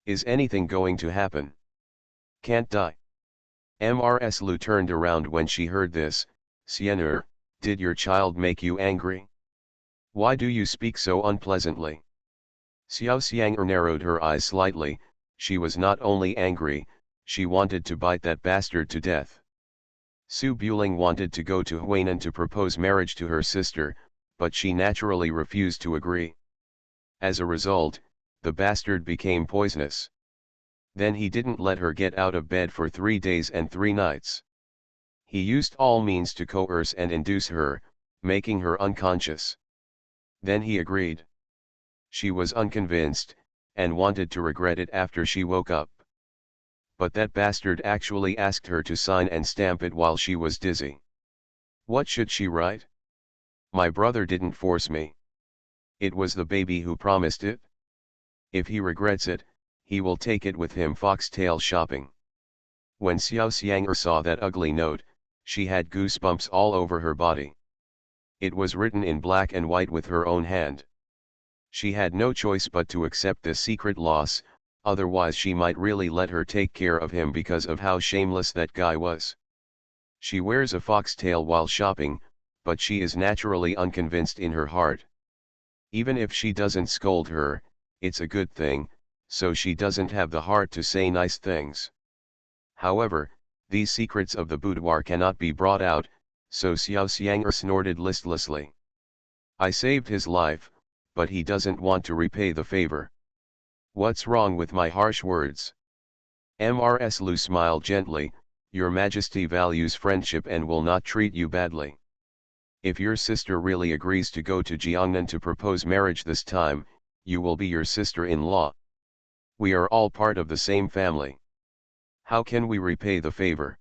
Is anything going to happen?" "Can't die." Mrs. Lu turned around when she heard this. "Xiang'er, did your child make you angry? Why do you speak so unpleasantly?" Xiao Xiang'er narrowed her eyes slightly. She was not only angry, she wanted to bite that bastard to death. Su Buling wanted to go to Huainan to propose marriage to her sister, but she naturally refused to agree. As a result, the bastard became poisonous. Then he didn't let her get out of bed for 3 days and 3 nights. He used all means to coerce and induce her, making her unconscious. Then he agreed. She was unconvinced, and wanted to regret it after she woke up. But that bastard actually asked her to sign and stamp it while she was dizzy. What should she write? "My brother didn't force me. It was the baby who promised it. If he regrets it, he will take it with him foxtail shopping." When Xiao Xiang'er saw that ugly note, she had goosebumps all over her body. It was written in black and white with her own hand. She had no choice but to accept this secret loss, otherwise she might really let her take care of him because of how shameless that guy was. She wears a foxtail while shopping, but she is naturally unconvinced in her heart. Even if she doesn't scold her, it's a good thing, so she doesn't have the heart to say nice things. However, these secrets of the boudoir cannot be brought out, so Xiao Xiang'er snorted listlessly. "I saved his life, but he doesn't want to repay the favor. What's wrong with my harsh words?" Mrs. Lu smiled gently, "Your Majesty values friendship and will not treat you badly. If your sister really agrees to go to Jiangnan to propose marriage this time, you will be your sister-in-law. We are all part of the same family. How can we repay the favor?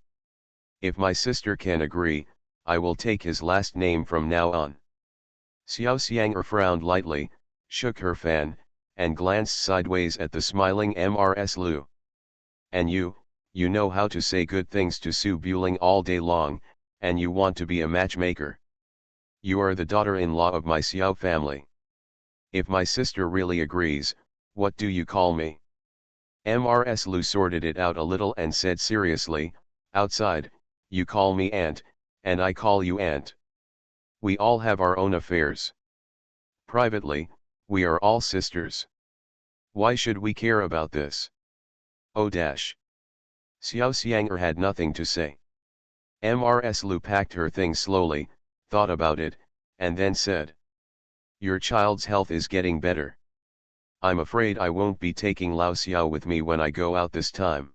If my sister can agree, I will take his last name from now on." Xiao Xiang'er frowned lightly, shook her fan, and glanced sideways at the smiling Mrs. Lu. "And you know how to say good things to Su Buling all day long, and you want to be a matchmaker. You are the daughter-in-law of my Xiao family. If my sister really agrees, what do you call me?" Mrs. Lu sorted it out a little and said seriously, "Outside, you call me aunt, and I call you aunt. We all have our own affairs. Privately, we are all sisters. Why should we care about this?" Oh dash. Xiao Xiang'er had nothing to say. Mrs. Lu packed her things slowly, thought about it, and then said, "Your child's health is getting better. I'm afraid I won't be taking Lao Xiao with me when I go out this time.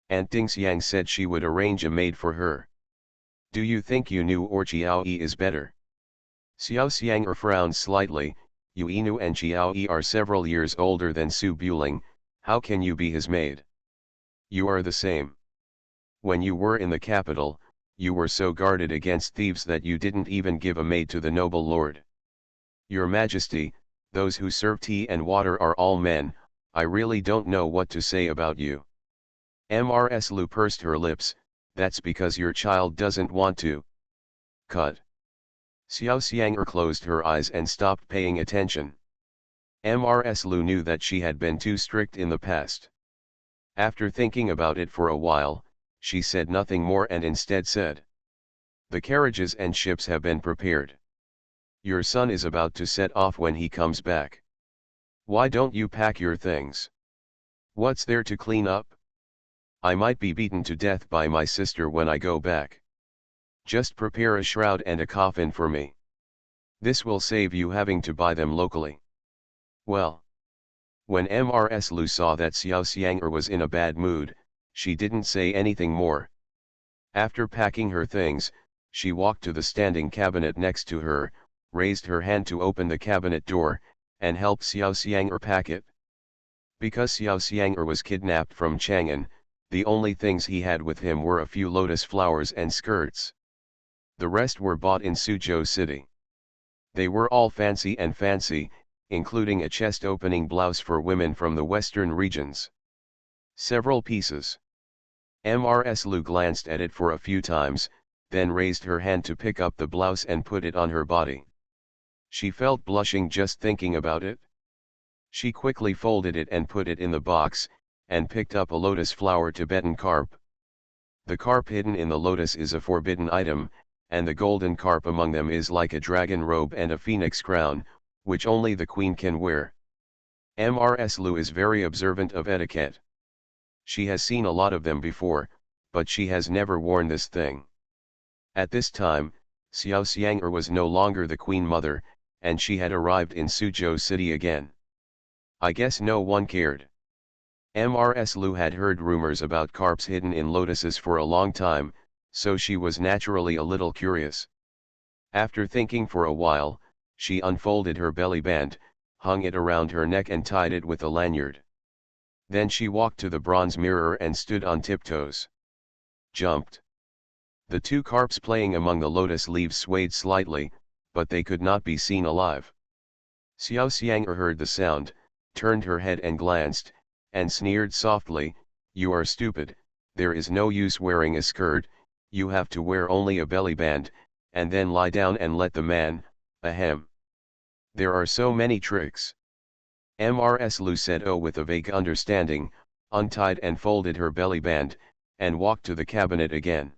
Aunt Dingxiang said she would arrange a maid for her. Do you think Yu Nu or Chiao Yi is better?" Xiao Xiang'er frowned slightly. "Yu Inu and Chiao Yi are several years older than Su Buling, how can you be his maid? You are the same. When you were in the capital, you were so guarded against thieves that you didn't even give a maid to the noble lord. Your Majesty, those who serve tea and water are all men. I really don't know what to say about you." Mrs. Lu pursed her lips, "That's because your child doesn't want to." Cut. Xiao Xiang'er closed her eyes and stopped paying attention. Mrs. Lu knew that she had been too strict in the past. After thinking about it for a while, she said nothing more and instead said, "The carriages and ships have been prepared. Your son is about to set off when he comes back. Why don't you pack your things? What's there to clean up? I might be beaten to death by my sister when I go back. Just prepare a shroud and a coffin for me. This will save you having to buy them locally." Well. When Mrs. Lu saw that Xiao Xiang'er was in a bad mood, she didn't say anything more. After packing her things, she walked to the standing cabinet next to her, raised her hand to open the cabinet door, and helped Xiao Xiang'er pack it. Because Xiao Xiang'er was kidnapped from Chang'an, the only things he had with him were a few lotus flowers and skirts. The rest were bought in Suzhou City. They were all fancy, including a chest-opening blouse for women from the western regions. Several pieces. Mrs. Lu glanced at it for a few times, then raised her hand to pick up the blouse and put it on her body. She felt blushing just thinking about it. She quickly folded it and put it in the box, and picked up a lotus flower Tibetan carp. The carp hidden in the lotus is a forbidden item, and the golden carp among them is like a dragon robe and a phoenix crown, which only the queen can wear. Mrs. Lu is very observant of etiquette. She has seen a lot of them before, but she has never worn this thing. At this time, Xiao Xiang'er was no longer the queen mother, and she had arrived in Suzhou City again. I guess no one cared. Mrs. Lu had heard rumors about carps hidden in lotuses for a long time, so she was naturally a little curious. After thinking for a while, she unfolded her belly band, hung it around her neck and tied it with a lanyard. Then she walked to the bronze mirror and stood on tiptoes. Jumped. The two carps playing among the lotus leaves swayed slightly, but they could not be seen alive. Xiao Xiang'er heard the sound, turned her head and glanced, and sneered softly, "You are stupid, there is no use wearing a skirt, you have to wear only a belly band, and then lie down and let the man, ahem. There are so many tricks." Mrs. Lu said oh with a vague understanding, untied and folded her belly band, and walked to the cabinet again.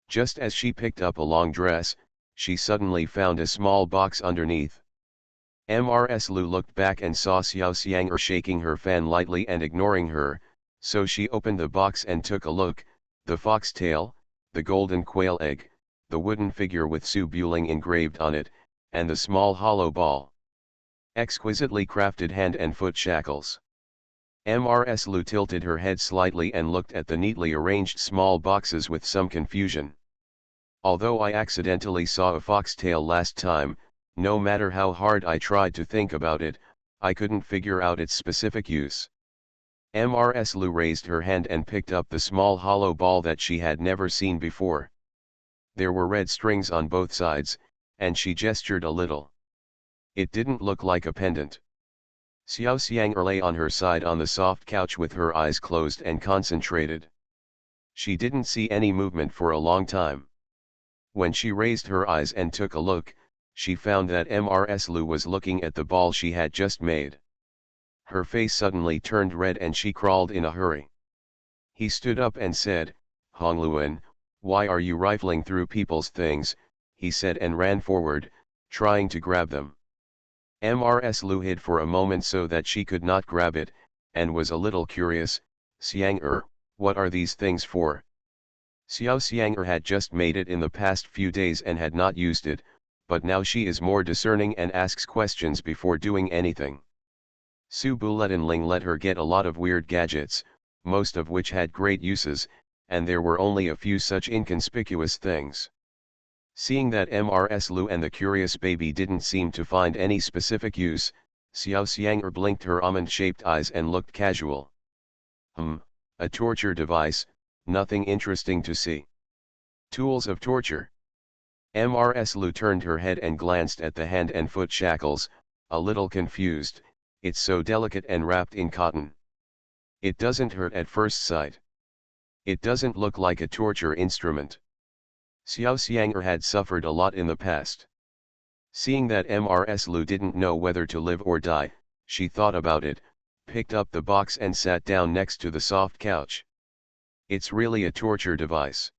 Just as she picked up a long dress, she suddenly found a small box underneath. Mrs. Lu looked back and saw Xiao Xiang'er shaking her fan lightly and ignoring her, so she opened the box and took a look, the fox tail, the golden quail egg, the wooden figure with Su Buling engraved on it, and the small hollow ball. Exquisitely crafted hand and foot shackles. Mrs. Lu tilted her head slightly and looked at the neatly arranged small boxes with some confusion. Although I accidentally saw a foxtail last time, no matter how hard I tried to think about it, I couldn't figure out its specific use. Mrs. Lu raised her hand and picked up the small hollow ball that she had never seen before. There were red strings on both sides, and she gestured a little. It didn't look like a pendant. Xiao Xiang'er lay on her side on the soft couch with her eyes closed and concentrated. She didn't see any movement for a long time. When she raised her eyes and took a look, she found that Mrs. Lu was looking at the ball she had just made. Her face suddenly turned red and she crawled in a hurry. He stood up and said, "Hongluan, why are you rifling through people's things?" he said and ran forward, trying to grab them. Mrs. Lu hid for a moment so that she could not grab it, and was a little curious. "Xiang'er, what are these things for?" Xiao Xiang'er had just made it in the past few days and had not used it, but now she is more discerning and asks questions before doing anything. Su Buletin let her get a lot of weird gadgets, most of which had great uses, and there were only a few such inconspicuous things. Seeing that Mrs. Lu and the curious baby didn't seem to find any specific use, Xiao Xiang'er blinked her almond-shaped eyes and looked casual. A torture device, nothing interesting to see. Tools of torture. Mrs. Lu turned her head and glanced at the hand and foot shackles, a little confused. "It's so delicate and wrapped in cotton. It doesn't hurt at first sight. It doesn't look like a torture instrument." Xiao Xiang'er had suffered a lot in the past. Seeing that Mrs. Lu didn't know whether to live or die, she thought about it, picked up the box and sat down next to the soft couch. "It's really a torture device.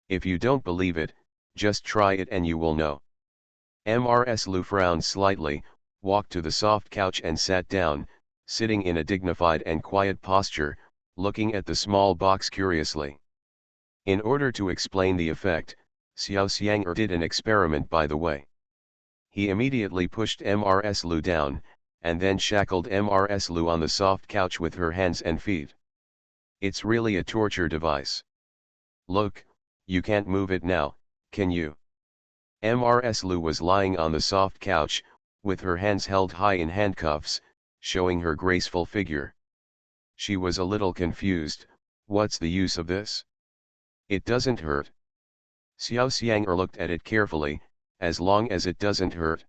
If you don't believe it, just try it and you will know." Mrs. Lu frowned slightly, walked to the soft couch and sat down, sitting in a dignified and quiet posture, looking at the small box curiously. In order to explain the effect, Xiao Xiang'er did an experiment by the way. He immediately pushed Mrs. Lu down, and then shackled Mrs. Lu on the soft couch with her hands and feet. "It's really a torture device. Look, you can't move it now, can you?" Mrs. Lu was lying on the soft couch, with her hands held high in handcuffs, showing her graceful figure. She was a little confused. "What's the use of this? It doesn't hurt." Xiao Xiang'er looked at it carefully. "As long as it doesn't hurt."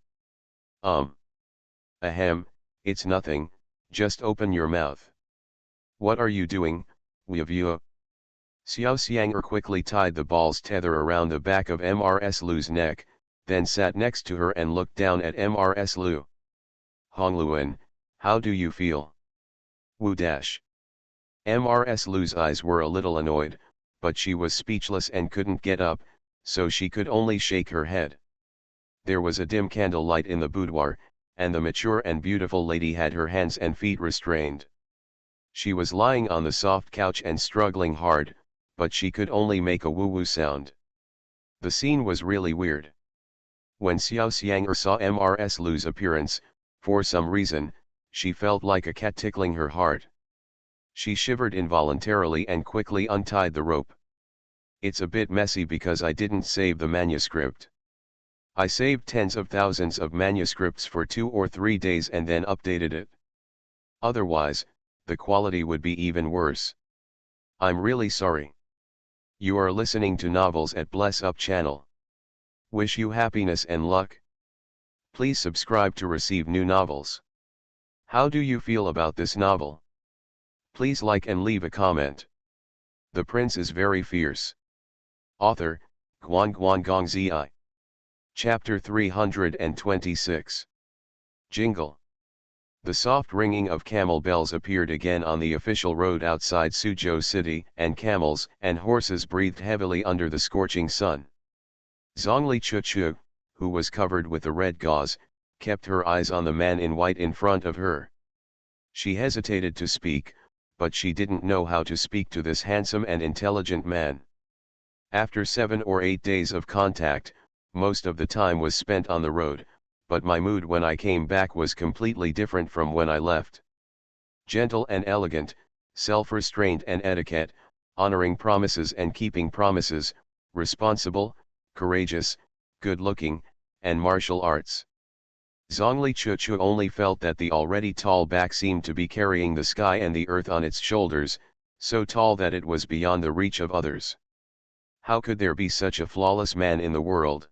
Ahem, it's nothing, just open your mouth." "What are you doing, Weavua?" Xiao Xiang'er quickly tied the ball's tether around the back of Mrs. Lu's neck, then sat next to her and looked down at Mrs. Lu. "Hongluan, how do you feel?" "Wu dash." Mrs. Lu's eyes were a little annoyed, but she was speechless and couldn't get up, so she could only shake her head. There was a dim candlelight in the boudoir, and the mature and beautiful lady had her hands and feet restrained. She was lying on the soft couch and struggling hard, but she could only make a woo-woo sound. The scene was really weird. When Xiao Xiang'er saw Mrs. Lu's appearance, for some reason, she felt like a cat tickling her heart. She shivered involuntarily and quickly untied the rope. "It's a bit messy because I didn't save the manuscript. I saved tens of thousands of manuscripts for 2 or 3 days and then updated it. Otherwise, the quality would be even worse. I'm really sorry." You are listening to Novels at Bless Up channel. Wish you happiness and luck. Please subscribe to receive new novels. How do you feel about this novel? Please like and leave a comment. The Prince is very fierce. Author, Guan Guan Gong Zi. Chapter 326. Jingle. The soft ringing of camel bells appeared again on the official road outside Suzhou City, and camels and horses breathed heavily under the scorching sun. Zhongli Chuchu, who was covered with the red gauze, kept her eyes on the man in white in front of her. She hesitated to speak, but she didn't know how to speak to this handsome and intelligent man. After 7 or 8 days of contact, most of the time was spent on the road, but my mood when I came back was completely different from when I left. Gentle and elegant, self-restraint and etiquette, honoring promises and keeping promises, responsible, courageous, good-looking, and martial arts. Zhongli Chuchu only felt that the already tall back seemed to be carrying the sky and the earth on its shoulders, so tall that it was beyond the reach of others. How could there be such a flawless man in the world?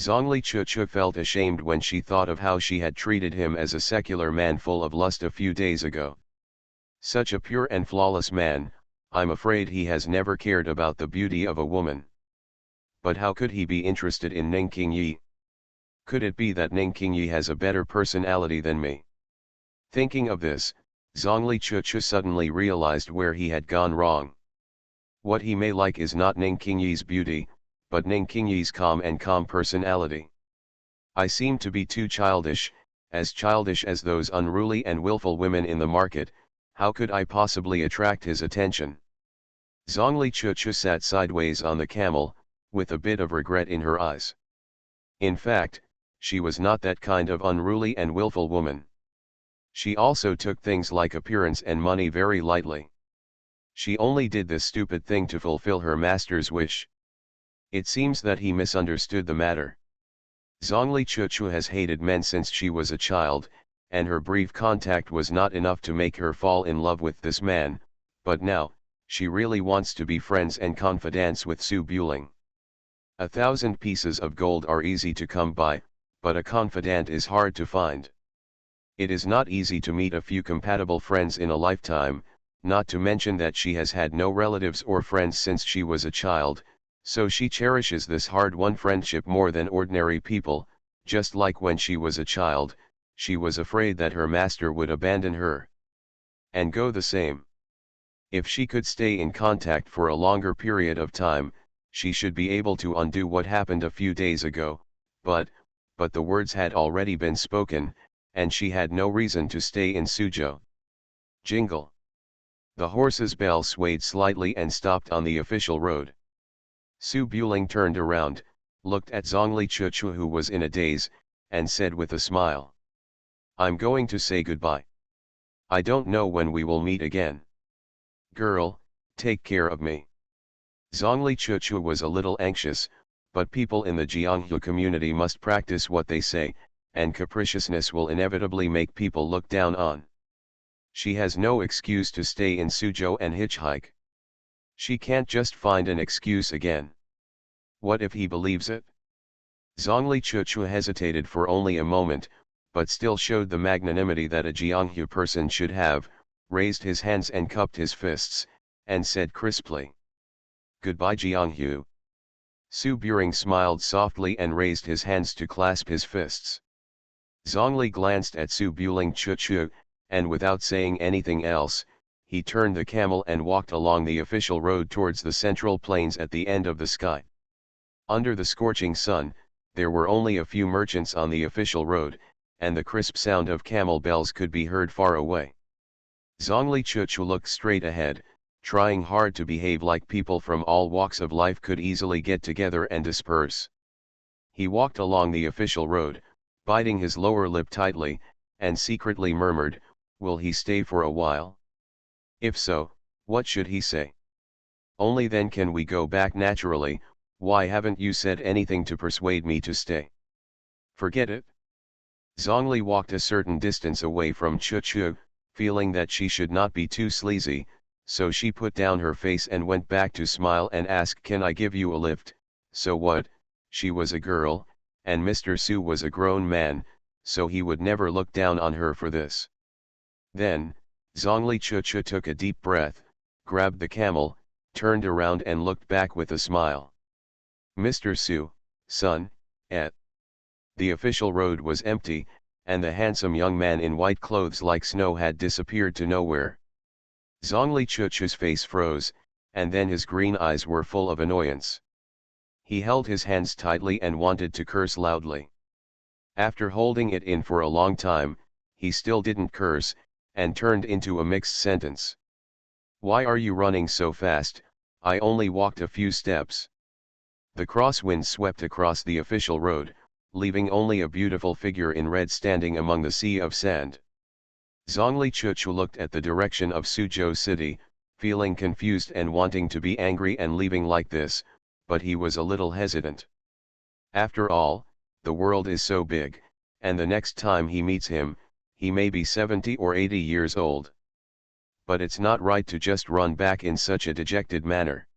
Zhongli Chuchu felt ashamed when she thought of how she had treated him as a secular man full of lust a few days ago. Such a pure and flawless man, I'm afraid he has never cared about the beauty of a woman. But how could he be interested in Ning Qingyi? Could it be that Ning Qingyi has a better personality than me? Thinking of this, Zhongli Chuchu suddenly realized where he had gone wrong. What he may like is not Ning Qingyi's beauty, but Ning Qingyi's calm personality. I seem to be too childish as those unruly and willful women in the market. How could I possibly attract his attention? Zhongli Chuchu sat sideways on the camel, with a bit of regret in her eyes. In fact, she was not that kind of unruly and willful woman. She also took things like appearance and money very lightly. She only did this stupid thing to fulfill her master's wish. It seems that he misunderstood the matter. Zhongli Chuchu has hated men since she was a child, and her brief contact was not enough to make her fall in love with this man, but now, she really wants to be friends and confidants with Su Buling. 1,000 pieces of gold are easy to come by, but a confidant is hard to find. It is not easy to meet a few compatible friends in a lifetime, not to mention that she has had no relatives or friends since she was a child, so she cherishes this hard-won friendship more than ordinary people. Just like when she was a child, she was afraid that her master would abandon her and go the same. If she could stay in contact for a longer period of time, she should be able to undo what happened a few days ago, but the words had already been spoken, and she had no reason to stay in Suzhou. Jingle. The horse's bell swayed slightly and stopped on the official road. Su Buling turned around, looked at Zhongli Chuchu, who was in a daze, and said with a smile, "I'm going to say goodbye. I don't know when we will meet again. Girl, take care of me." Zhongli Chuchu was a little anxious, but people in the Jianghu community must practice what they say, and capriciousness will inevitably make people look down on. She has no excuse to stay in Suzhou and hitchhike. She can't just find an excuse again. What if he believes it? Zhongli Chuchu hesitated for only a moment, but still showed the magnanimity that a Jianghu person should have, raised his hands and cupped his fists, and said crisply, "Goodbye, Jianghu." Su Buring smiled softly and raised his hands to clasp his fists. Zhongli glanced at Su Buling Chuchu, and without saying anything else, he turned the camel and walked along the official road towards the central plains at the end of the sky. Under the scorching sun, there were only a few merchants on the official road, and the crisp sound of camel bells could be heard far away. Zhongli Chuchu looked straight ahead, trying hard to behave like people from all walks of life could easily get together and disperse. He walked along the official road, biting his lower lip tightly, and secretly murmured, "Will he stay for a while? If so, what should he say? Only then can we go back naturally. Why haven't you said anything to persuade me to stay?" "Forget it." Zhongli walked a certain distance away from Chuchu, feeling that she should not be too sleazy, so she put down her face and went back to smile and ask, "Can I give you a lift?" So what? She was a girl, and Mr. Su was a grown man, so he would never look down on her for this. Then, Zhongli Chuchu took a deep breath, grabbed the camel, turned around and looked back with a smile. "Mr. Su, son, et." The official road was empty, and the handsome young man in white clothes like snow had disappeared to nowhere. Zhongli Chuchu's face froze, and then his green eyes were full of annoyance. He held his hands tightly and wanted to curse loudly. After holding it in for a long time, he still didn't curse, and turned into a mixed sentence. "Why are you running so fast? I only walked a few steps." The crosswind swept across the official road, leaving only a beautiful figure in red standing among the sea of sand. Zhongli Chuchu looked at the direction of Suzhou City, feeling confused and wanting to be angry and leaving like this, but he was a little hesitant. After all, the world is so big, and the next time he meets him, he may be 70 or 80 years old. But it's not right to just run back in such a dejected manner.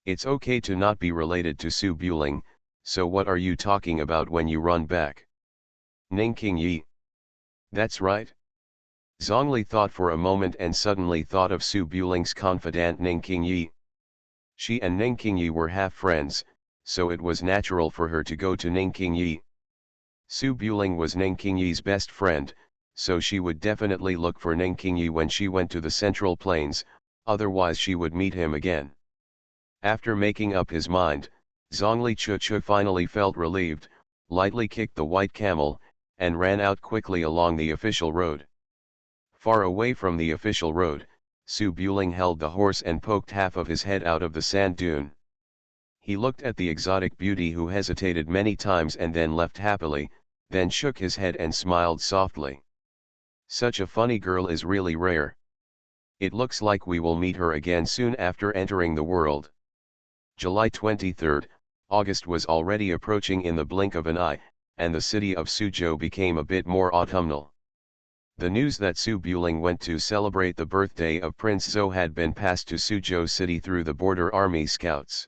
It's okay to not be related to Su Buling, so what are you talking about when you run back? Ning King Yi. That's right. Zhongli thought for a moment and suddenly thought of Su Buling's confidant Ning King Yi. She and Ning King Yi were half friends, so it was natural for her to go to Ning King Yi. Su Buling was Ning King Yi's best friend, so she would definitely look for Ning King Yi when she went to the Central Plains, otherwise she would meet him again. After making up his mind, Zhongli Chuchu finally felt relieved, lightly kicked the white camel, and ran out quickly along the official road. Far away from the official road, Su Buling held the horse and poked half of his head out of the sand dune. He looked at the exotic beauty who hesitated many times and then left happily, then shook his head and smiled softly. Such a funny girl is really rare. It looks like we will meet her again soon after entering the world. July 23, August was already approaching in the blink of an eye, and the city of Suzhou became a bit more autumnal. The news that Su Buling went to celebrate the birthday of Prince Zhou had been passed to Suzhou City through the border army scouts.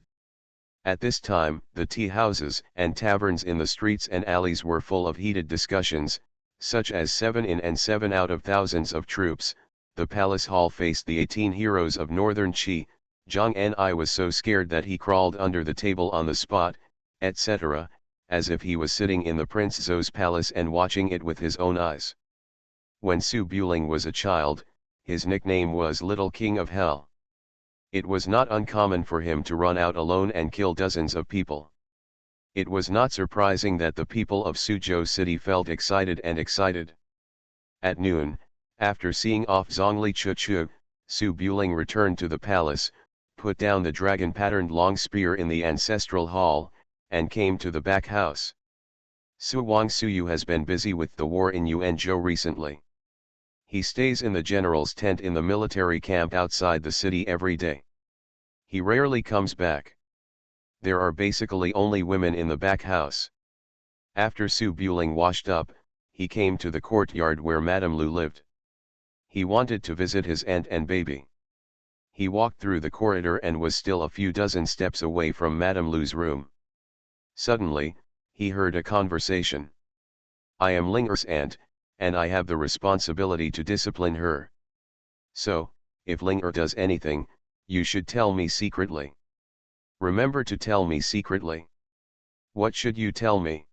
At this time, the tea houses and taverns in the streets and alleys were full of heated discussions, such as 7 in and 7 out of thousands of troops. The palace hall faced the 18 heroes of northern Qi. Zhang Ni was so scared that he crawled under the table on the spot, etc., as if he was sitting in the Prince Zhou's palace and watching it with his own eyes. When Su Buling was a child, his nickname was Little King of Hell. It was not uncommon for him to run out alone and kill dozens of people. It was not surprising that the people of Suzhou City felt excited. At noon, after seeing off Zhongli Chuchu, Su Buling returned to the palace, put down the dragon-patterned long spear in the ancestral hall, and came to the back house. Su Wang Suyu has been busy with the war in Yuanzhou recently. He stays in the general's tent in the military camp outside the city every day. He rarely comes back. There are basically only women in the back house. After Su Buling washed up, he came to the courtyard where Madame Lu lived. He wanted to visit his aunt and baby. He walked through the corridor and was still a few dozen steps away from Madame Lu's room. Suddenly, he heard a conversation. "I am Linger's aunt, and I have the responsibility to discipline her. So, if Linger does anything, you should tell me secretly. Remember to tell me secretly." "What should you tell me?"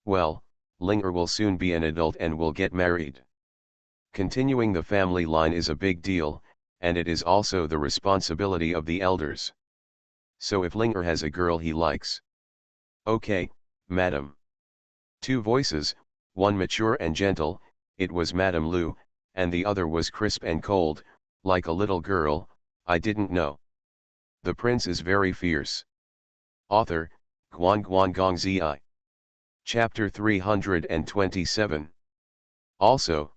"Well, Linger will soon be an adult and will get married. Continuing the family line is a big deal, and it is also the responsibility of the elders. So if Linger has a girl he likes." "Okay, madam." Two voices, one mature and gentle, it was Madame Lu, and the other was crisp and cold, like a little girl. "I didn't know. The prince is very fierce." Author, Guan Zi. Chapter 327. Also,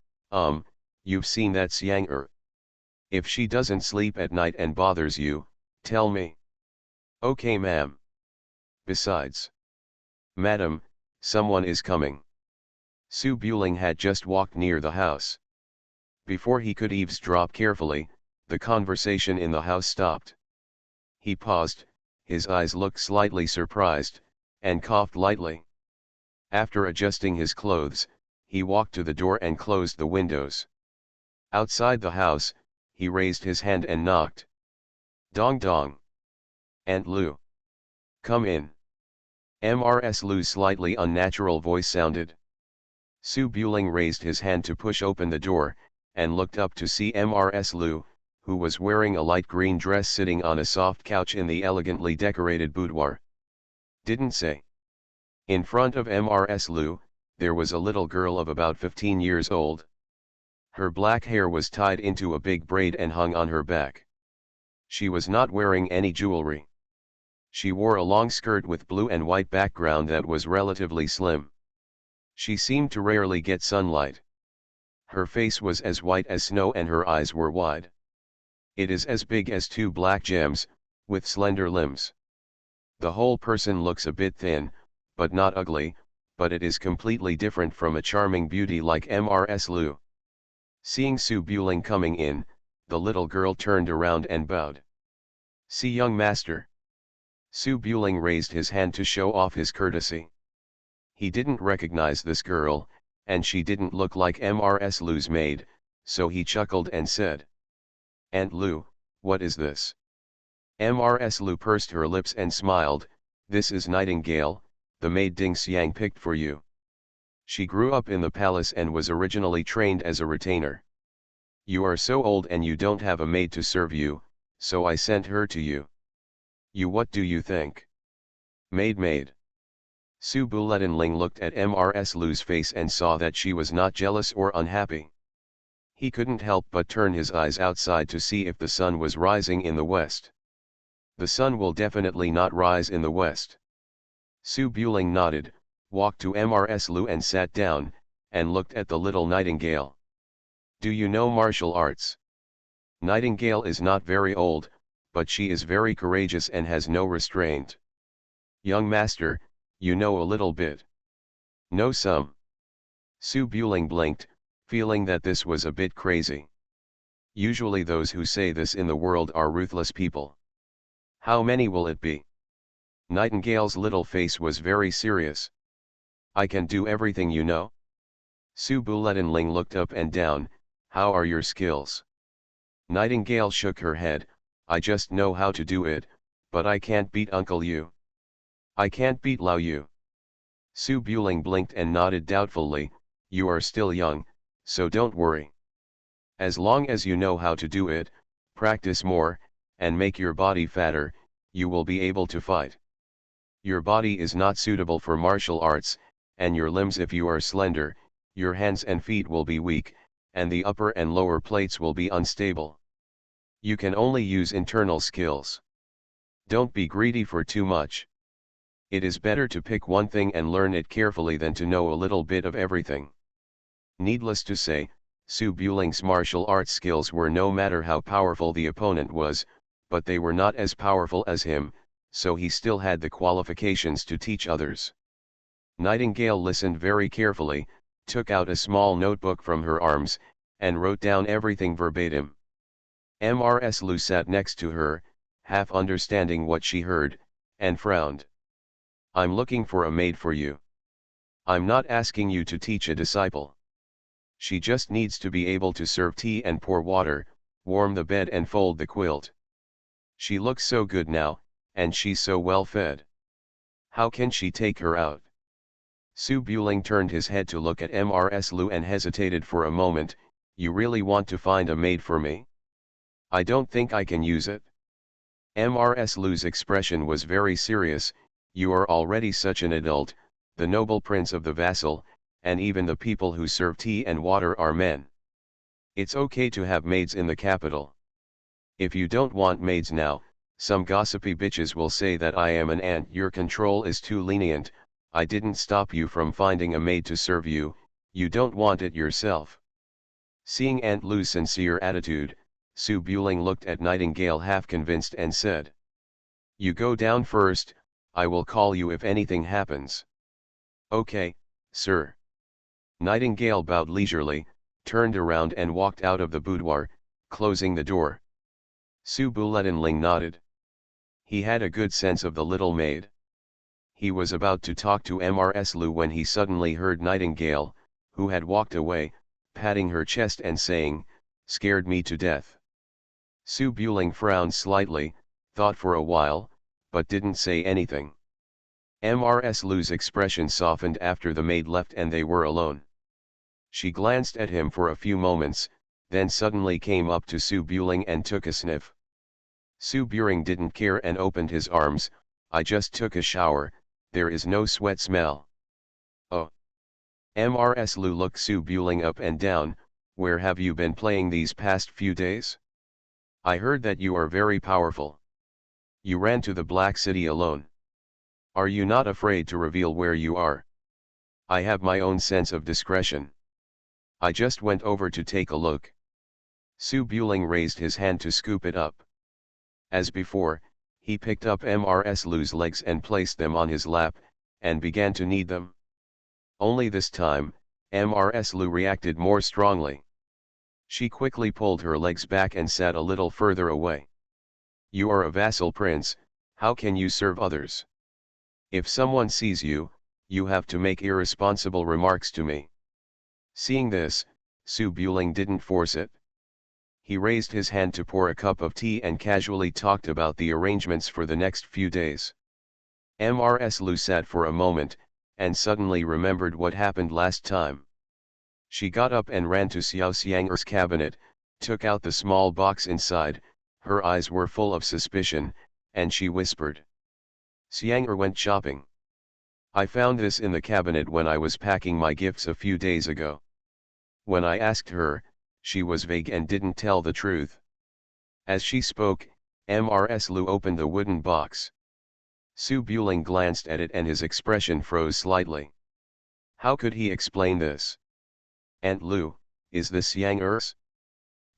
you've seen that Xiang. If she doesn't sleep at night and bothers you, tell me. "Okay, ma'am. Besides, madam, someone is coming." Su Buling had just walked near the house. Before he could eavesdrop carefully, the conversation in the house stopped. He paused, his eyes looked slightly surprised, and coughed lightly. After adjusting his clothes, he walked to the door and closed the windows. Outside the house, he raised his hand and knocked. "Dong dong. Aunt Lu. Come in." Mrs. Lu's slightly unnatural voice sounded. Su Buling raised his hand to push open the door, and looked up to see Mrs. Lu, who was wearing a light green dress sitting on a soft couch in the elegantly decorated boudoir. "Didn't say." In front of Mrs. Lu, there was a little girl of about 15 years old. Her black hair was tied into a big braid and hung on her back. She was not wearing any jewelry. She wore a long skirt with blue and white background that was relatively slim. She seemed to rarely get sunlight. Her face was as white as snow and her eyes were wide. It is as big as two black gems, with slender limbs. The whole person looks a bit thin, but not ugly, but it is completely different from a charming beauty like Mrs. Lu. Seeing Su Buling coming in, the little girl turned around and bowed. "See, young master." Su Buling raised his hand to show off his courtesy. He didn't recognize this girl, and she didn't look like Mrs. Lu's maid, so he chuckled and said, "Aunt Lu, what is this?" Mrs. Lu pursed her lips and smiled, "This is Nightingale, the maid Ding Xiang picked for you. She grew up in the palace and was originally trained as a retainer. You are so old and you don't have a maid to serve you, so I sent her to you. You, what do you think? Maid. Su Buletinling looked at Mrs. Lu's face and saw that she was not jealous or unhappy. He couldn't help but turn his eyes outside to see if the sun was rising in the west. The sun will definitely not rise in the west. Su Buling nodded, walked to Mrs. Lu and sat down, and looked at the little Nightingale. "Do you know martial arts?" Nightingale is not very old, but she is very courageous and has no restraint. "Young master, you know a little bit." "Know some." Su Buling blinked, feeling that this was a bit crazy. Usually those who say this in the world are ruthless people. "How many will it be?" Nightingale's little face was very serious. "I can do everything, you know." Su Buletinling looked up and down, "How are your skills?" Nightingale shook her head, "I just know how to do it, but I can't beat Uncle Yu. I can't beat Lao Yu." Su Buling blinked and nodded doubtfully, "You are still young, so don't worry. As long as you know how to do it, practice more, and make your body fatter, you will be able to fight. Your body is not suitable for martial arts, and your limbs, if you are slender, your hands and feet will be weak, and the upper and lower plates will be unstable. You can only use internal skills. Don't be greedy for too much. It is better to pick one thing and learn it carefully than to know a little bit of everything." Needless to say, Su Buling's martial arts skills were no matter how powerful the opponent was, but they were not as powerful as him, so he still had the qualifications to teach others. Nightingale listened very carefully, took out a small notebook from her arms, and wrote down everything verbatim. Mrs. Lu sat next to her, half understanding what she heard, and frowned. "I'm looking for a maid for you. I'm not asking you to teach a disciple. She just needs to be able to serve tea and pour water, warm the bed and fold the quilt. She looks so good now, and she's so well fed. How can she take her out?" Su Buling turned his head to look at Mrs. Lu and hesitated for a moment. "You really want to find a maid for me?" "I don't think I can use it." Mrs. Lu's expression was very serious. "You are already such an adult, the noble prince of the vassal, and even the people who serve tea and water are men. It's okay to have maids in the capital. If you don't want maids now, some gossipy bitches will say that I am an ant. Your control is too lenient. I didn't stop you from finding a maid to serve you, you don't want it yourself." Seeing Aunt Lu's sincere attitude, Su Buling looked at Nightingale half convinced and said, "You go down first, I will call you if anything happens." "Okay, sir." Nightingale bowed leisurely, turned around and walked out of the boudoir, closing the door. Su Buletinling nodded. He had a good sense of the little maid. He was about to talk to Mrs. Lu when he suddenly heard Nightingale, who had walked away, patting her chest and saying, "Scared me to death." Su Buling frowned slightly, thought for a while, but didn't say anything. Mrs. Lu's expression softened after the maid left and they were alone. She glanced at him for a few moments, then suddenly came up to Su Buling and took a sniff. Su Buling didn't care and opened his arms. "I just took a shower, there is no sweat smell." "Oh." Mrs. Lu looked Su Buling up and down. "Where have you been playing these past few days? I heard that you are very powerful. You ran to the Black City alone. Are you not afraid to reveal where you are?" "I have my own sense of discretion." I just went over to take a look. Su Buling raised his hand to scoop it up. As before, he picked up Mrs. Lu's legs and placed them on his lap, and began to knead them. Only this time, Mrs. Lu reacted more strongly. She quickly pulled her legs back and sat a little further away. You are a vassal prince, how can you serve others? If someone sees you, you have to make irresponsible remarks to me. Seeing this, Su Buling didn't force it. He raised his hand to pour a cup of tea and casually talked about the arrangements for the next few days. Mrs. Lu sat for a moment, and suddenly remembered what happened last time. She got up and ran to Xiao Xiang'er's cabinet, took out the small box inside, her eyes were full of suspicion, and she whispered. Xiang'er went shopping. I found this in the cabinet when I was packing my gifts a few days ago. When I asked her, she was vague and didn't tell the truth. As she spoke, Mrs. Lu opened the wooden box. Su Buling glanced at it and his expression froze slightly. How could he explain this? Aunt Lu, is this Xiang'er's?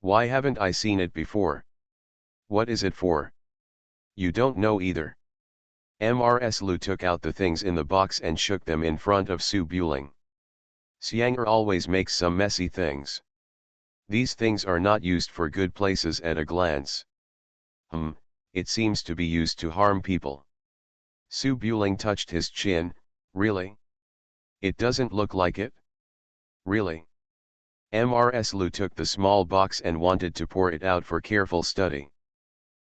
Why haven't I seen it before? What is it for? You don't know either. Mrs. Lu took out the things in the box and shook them in front of Su Buling. Xiang'er always makes some messy things. These things are not used for good places at a glance. It seems to be used to harm people. Su Buling touched his chin. Really? It doesn't look like it. Really? Mrs. Lu took the small box and wanted to pour it out for careful study.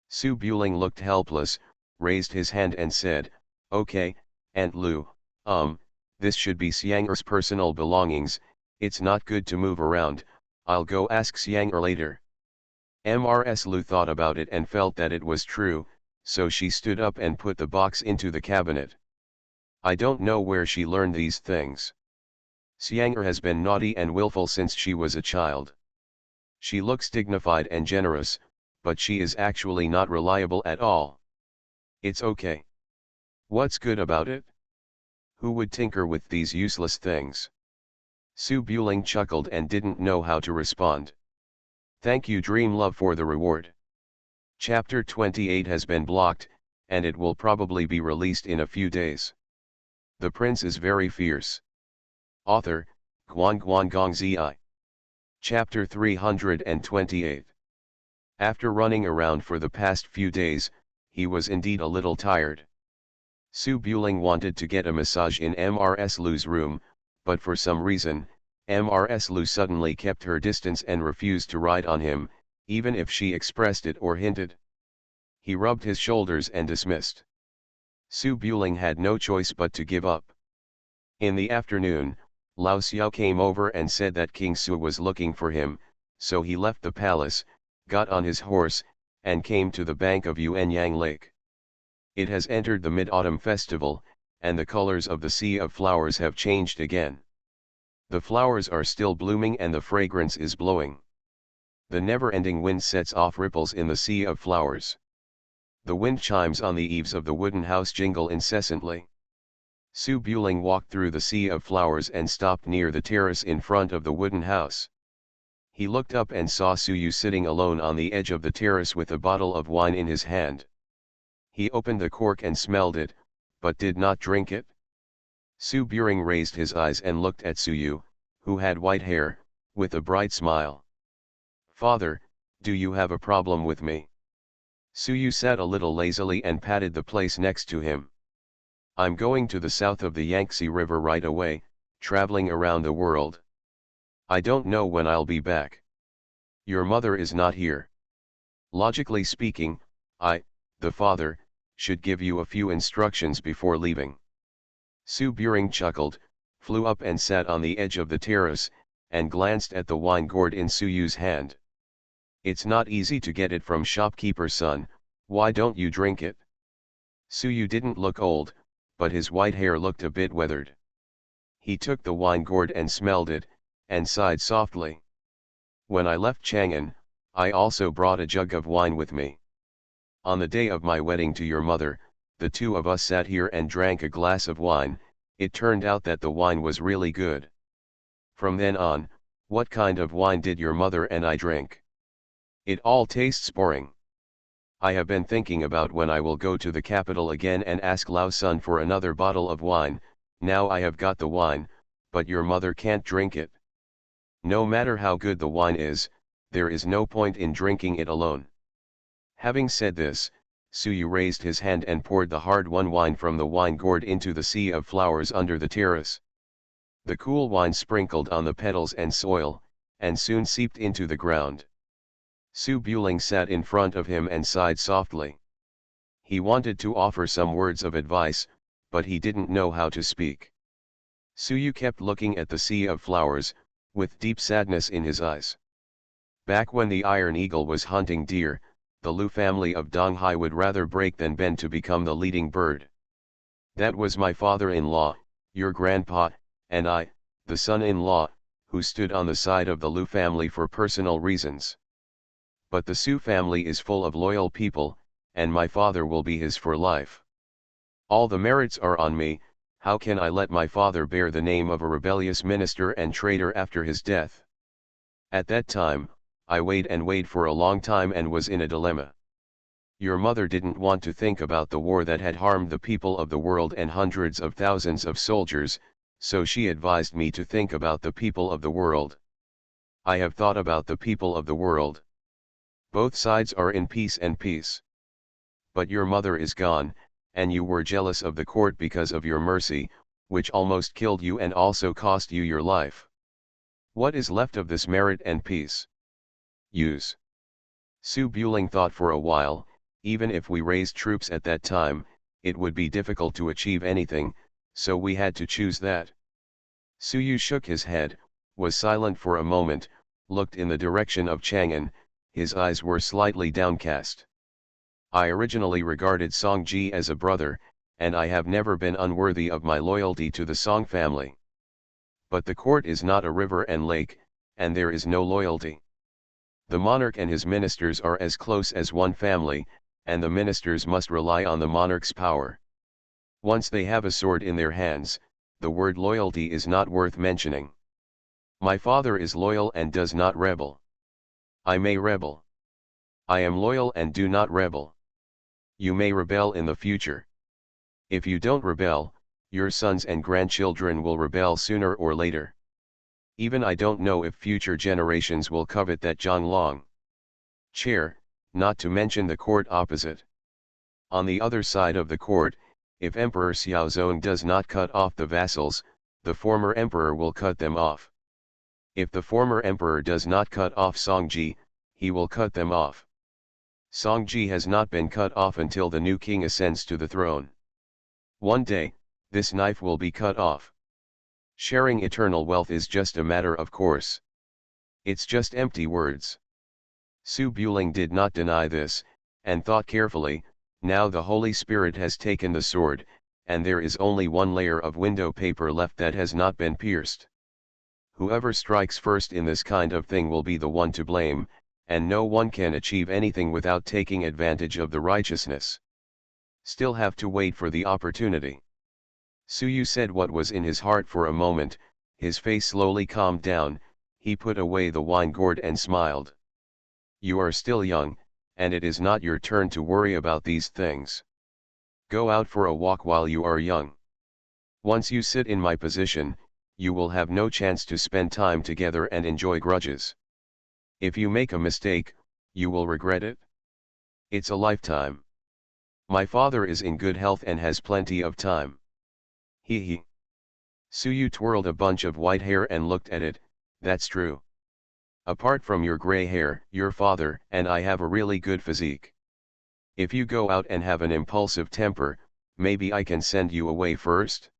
Su Buling looked helpless, raised his hand and said, Okay, Aunt Lu, this should be Xiang'er's personal belongings, it's not good to move around, I'll go ask Xiang'er later. Mrs. Lu thought about it and felt that it was true, so she stood up and put the box into the cabinet. I don't know where she learned these things. Xiang'er has been naughty and willful since she was a child. She looks dignified and generous, but she is actually not reliable at all. It's okay. What's good about it? Who would tinker with these useless things? Su Buling chuckled and didn't know how to respond. Thank you Dream Love for the reward. Chapter 28 has been blocked, and it will probably be released in a few days. The prince is very fierce. Author, Guan Gong Zi. Chapter 328. After running around for the past few days, he was indeed a little tired. Su Buling wanted to get a massage in Mrs. Lu's room, but for some reason, Mrs. Lu suddenly kept her distance and refused to ride on him, even if she expressed it or hinted. He rubbed his shoulders and dismissed. Su Buling had no choice but to give up. In the afternoon, Lao Xiao came over and said that King Su was looking for him, so he left the palace, got on his horse, and came to the bank of Yuanyang Lake. It has entered the Mid-Autumn Festival, and the colors of the Sea of Flowers have changed again. The flowers are still blooming and the fragrance is blowing. The never-ending wind sets off ripples in the Sea of Flowers. The wind chimes on the eaves of the wooden house jingle incessantly. Su Buling walked through the Sea of Flowers and stopped near the terrace in front of the wooden house. He looked up and saw Su Yu sitting alone on the edge of the terrace with a bottle of wine in his hand. He opened the cork and smelled it, but did not drink it. Su Buring raised his eyes and looked at Su Yu, who had white hair, with a bright smile. Father, do you have a problem with me? Su Yu sat a little lazily and patted the place next to him. I'm going to the south of the Yangtze River right away, traveling around the world. I don't know when I'll be back. Your mother is not here. Logically speaking, I, the father, should give you a few instructions before leaving. Su Buring chuckled, flew up and sat on the edge of the terrace, and glanced at the wine gourd in Su Yu's hand. It's not easy to get it from shopkeeper son, why don't you drink it? Su Yu didn't look old, but his white hair looked a bit weathered. He took the wine gourd and smelled it, and sighed softly. When I left Chang'an, I also brought a jug of wine with me. On the day of my wedding to your mother, the two of us sat here and drank a glass of wine, it turned out that the wine was really good. From then on, What kind of wine did your mother and I drink? It all tastes boring. I have been thinking about when I will go to the capital again and ask Lao Sun for another bottle of wine. Now I have got the wine, but your mother can't drink it. No matter how good the wine is, there is no point in drinking it alone. Having said this, Suyu raised his hand and poured the hard-won wine from the wine gourd into the sea of flowers under the terrace. The cool wine sprinkled on the petals and soil, and soon seeped into the ground. Su Buling sat in front of him and sighed softly. He wanted to offer some words of advice, but he didn't know how to speak. Suyu kept looking at the sea of flowers, with deep sadness in his eyes. Back when the Iron Eagle was hunting deer, the Lu family of Donghai would rather break than bend to become the leading bird. That was my father-in-law, your grandpa, and I, the son-in-law, who stood on the side of the Lu family for personal reasons. But the Su family is full of loyal people, and my father will be his for life. All the merits are on me. How can I let my father bear the name of a rebellious minister and traitor after his death? At that time, I weighed and weighed for a long time and was in a dilemma. Your mother didn't want to think about the war that had harmed the people of the world and hundreds of thousands of soldiers, so she advised me to think about the people of the world. I have thought about the people of the world. Both sides are in peace and peace. But your mother is gone, and you were jealous of the court because of your mercy, which almost killed you and also cost you your life. What is left of this merit and peace? Use. Su Buling thought for a while. Even if we raised troops at that time, it would be difficult to achieve anything, so we had to choose that. Suyu shook his head, was silent for a moment, looked in the direction of Chang'an. His eyes were slightly downcast. I originally regarded Songji as a brother, and I have never been unworthy of my loyalty to the Song family. But the court is not a river and lake, and there is no loyalty. The monarch and his ministers are as close as one family, and the ministers must rely on the monarch's power. Once they have a sword in their hands, the word loyalty is not worth mentioning. My father is loyal and does not rebel. I may rebel. I am loyal and do not rebel. You may rebel in the future. If you don't rebel, your sons and grandchildren will rebel sooner or later. Even I don't know if future generations will covet that Zhonglong chair, not to mention the court opposite. On the other side of the court, if Emperor Xiaozong does not cut off the vassals, the former emperor will cut them off. If the former emperor does not cut off Songji, he will cut them off. Songji has not been cut off until the new king ascends to the throne. One day, this knife will be cut off. Sharing eternal wealth is just a matter of course. It's just empty words. Su Buling did not deny this, and thought carefully. Now the Holy Spirit has taken the sword, and there is only one layer of window paper left that has not been pierced. Whoever strikes first in this kind of thing will be the one to blame, and no one can achieve anything without taking advantage of the righteousness. Still have to wait for the opportunity. Suyu said what was in his heart for a moment. His face slowly calmed down. He put away the wine gourd and smiled. You are still young, and it is not your turn to worry about these things. Go out for a walk while you are young. Once you sit in my position, you will have no chance to spend time together and enjoy grudges. If you make a mistake, you will regret it. It's a lifetime. My father is in good health and has plenty of time. He. Suyu twirled a bunch of white hair and looked at it. That's true. Apart from your gray hair, your father and I have a really good physique. If you go out and have an impulsive temper, maybe I can send you away first?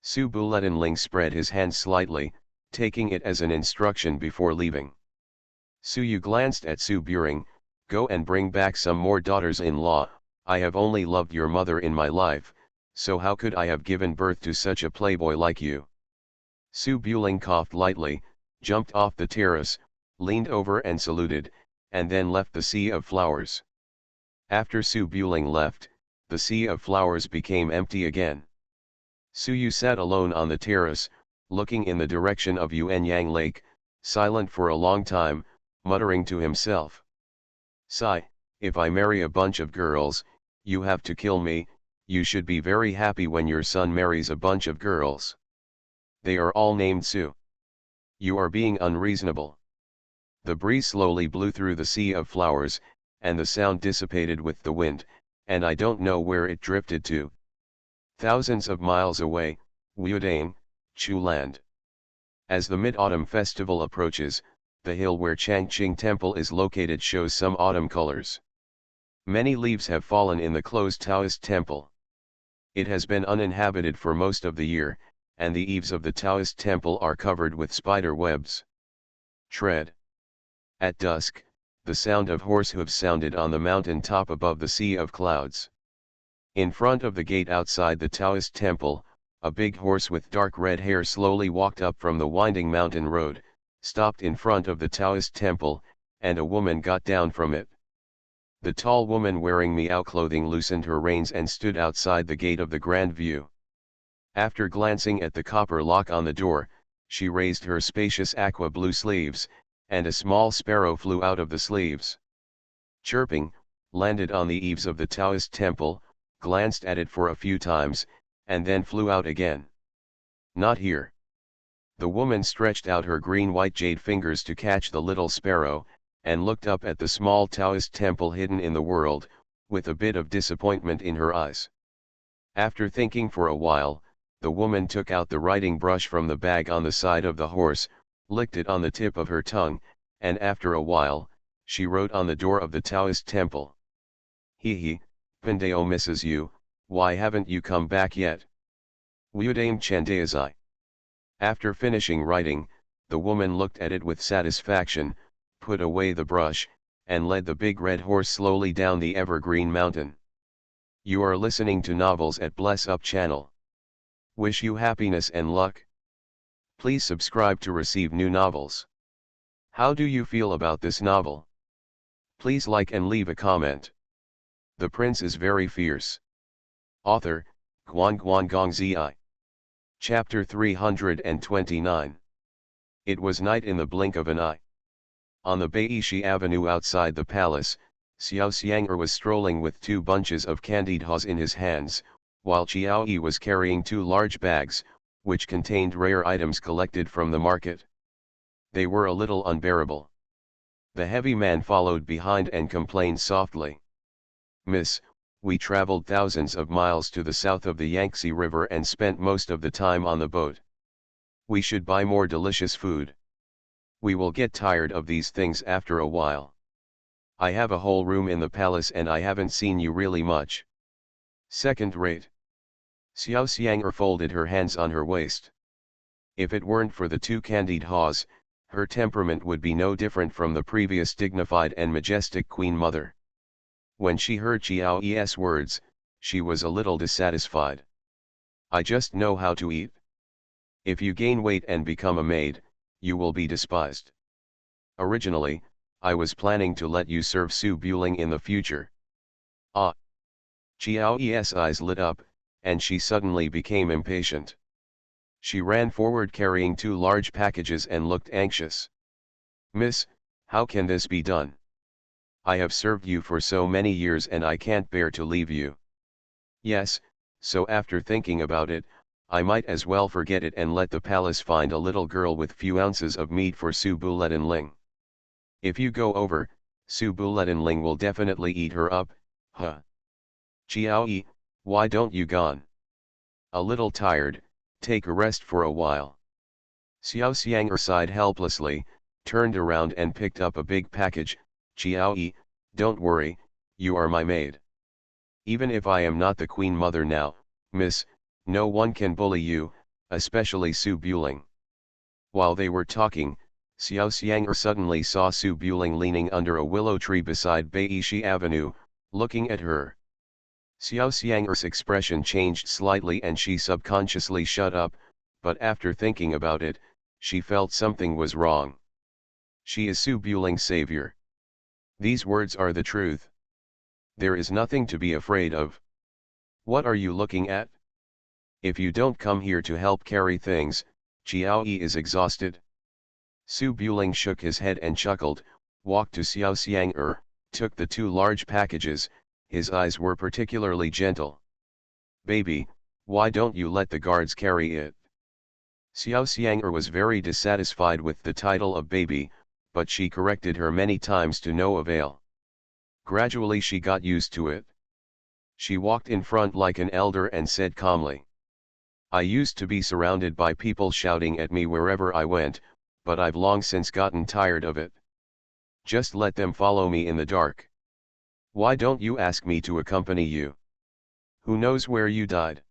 Su Buletinling spread his hand slightly, taking it as an instruction before leaving. Suyu glanced at Su Buring. Go and bring back some more daughters-in-law. I have only loved your mother in my life, so how could I have given birth to such a playboy like you? Su Buling coughed lightly, jumped off the terrace, leaned over and saluted, and then left the sea of flowers. After Su Buling left, the sea of flowers became empty again. Suyu sat alone on the terrace, looking in the direction of Yuanyang Lake. silent for a long time, muttering to himself. Sigh, if I marry a bunch of girls, you have to kill me. You should be very happy when your son marries a bunch of girls. They are all named Sue. You are being unreasonable. The breeze slowly blew through the sea of flowers, and the sound dissipated with the wind, and I don't know where it drifted to. Thousands of miles away, Wuodane, Chuland. As the Mid-Autumn Festival approaches, the hill where Changqing Temple is located shows some autumn colors. Many leaves have fallen in the closed Taoist temple. It has been uninhabited for most of the year, and the eaves of the Taoist temple are covered with spider webs. Tread. At dusk, the sound of horse hooves sounded on the mountain top above the sea of clouds. In front of the gate outside the Taoist temple, a big horse with dark red hair slowly walked up from the winding mountain road, stopped in front of the Taoist temple, and a woman got down from it. The tall woman wearing Miao clothing loosened her reins and stood outside the gate of the Grand View. After glancing at the copper lock on the door, she raised her spacious aqua blue sleeves, and a small sparrow flew out of the sleeves. Chirping, landed on the eaves of the Taoist temple, glanced at it for a few times, and then flew out again. Not here. The woman stretched out her green-white jade fingers to catch the little sparrow, and looked up at the small Taoist temple hidden in the world, with a bit of disappointment in her eyes. After thinking for a while, the woman took out the writing brush from the bag on the side of the horse, licked it on the tip of her tongue, and after a while, she wrote on the door of the Taoist temple. He, Pandeo misses you, why haven't you come back yet? Wuodame Chandayazai. After finishing writing, the woman looked at it with satisfaction, put away the brush, and led the big red horse slowly down the evergreen mountain. You are listening to Novels at Bless Up channel. Wish you happiness and luck. Please subscribe to receive new novels. How do you feel about this novel? Please like and leave a comment. The Prince is very fierce. Author, Guan Gong Zi. Chapter 329. It was night in the blink of an eye. On the Beishi Avenue outside the palace, Xiao Xiang'er was strolling with 2 bunches of candied haws in his hands, while Qiao Yi was carrying 2 large bags, which contained rare items collected from the market. They were a little unbearable. The heavy man followed behind and complained softly. Miss, we traveled thousands of miles to the south of the Yangtze River and spent most of the time on the boat. We should buy more delicious food. We will get tired of these things after a while. I have a whole room in the palace and I haven't seen you really much. Second rate. Xiao Xiang'er folded her hands on her waist. If it weren't for the 2 candied haws, her temperament would be no different from the previous dignified and majestic Queen Mother. When she heard Qiao Yi's words, she was a little dissatisfied. I just know how to eat. If you gain weight and become a maid, you will be despised. Originally, I was planning to let you serve Su Buling in the future. Ah! Qiao Yi's eyes lit up, and she suddenly became impatient. She ran forward carrying 2 large packages and looked anxious. Miss, how can this be done? I have served you for so many years and I can't bear to leave you. Yes, so after thinking about it, I might as well forget it and let the palace find a little girl with few ounces of meat for Su Buletinling. If you go over, Su Buletinling will definitely eat her up, huh? Qiao Yi, why don't you gone? A little tired, take a rest for a while. Xiao Xiang'er sighed helplessly, turned around and picked up a big package. Qiao Yi, don't worry, you are my maid. Even if I am not the Queen Mother now, miss, no one can bully you, especially Su Buling. While they were talking, Xiao Xiang'er suddenly saw Su Buling leaning under a willow tree beside Beishi Avenue, looking at her. Xiao Xiang'er's expression changed slightly and she subconsciously shut up, but after thinking about it, she felt something was wrong. She is Su Buling's savior. These words are the truth. There is nothing to be afraid of. What are you looking at? If you don't come here to help carry things, Qiao Yi is exhausted. Su Buling shook his head and chuckled, walked to Xiao Xiang took the two large packages, his eyes were particularly gentle. Baby, why don't you let the guards carry it? Xiao Xiang was very dissatisfied with the title of baby, but she corrected her many times to no avail. Gradually she got used to it. She walked in front like an elder and said calmly. I used to be surrounded by people shouting at me wherever I went, but I've long since gotten tired of it. Just let them follow me in the dark. Why don't you ask me to accompany you? Who knows where you died?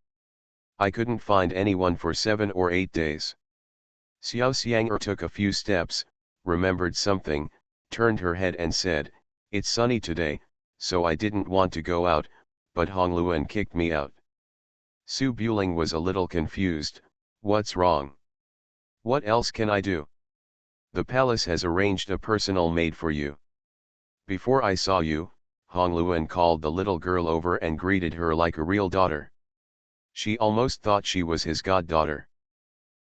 I couldn't find anyone for 7 or 8 days. Xiao Xiang took a few steps, remembered something, turned her head and said, it's sunny today, so I didn't want to go out, but Hongluan kicked me out. Su Buling was a little confused, what's wrong? What else can I do? The palace has arranged a personal maid for you. Before I saw you, Hongluan called the little girl over and greeted her like a real daughter. She almost thought she was his goddaughter.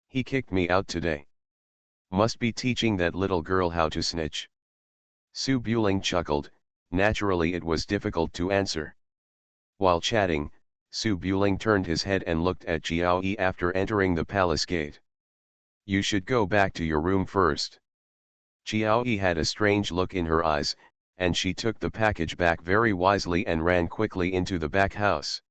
He kicked me out today. Must be teaching that little girl how to snitch. Su Buling chuckled, naturally it was difficult to answer. While chatting, Su Buling turned his head and looked at Jiao Yi after entering the palace gate. You should go back to your room first. Jiao Yi had a strange look in her eyes, and she took the package back very wisely and ran quickly into the back house.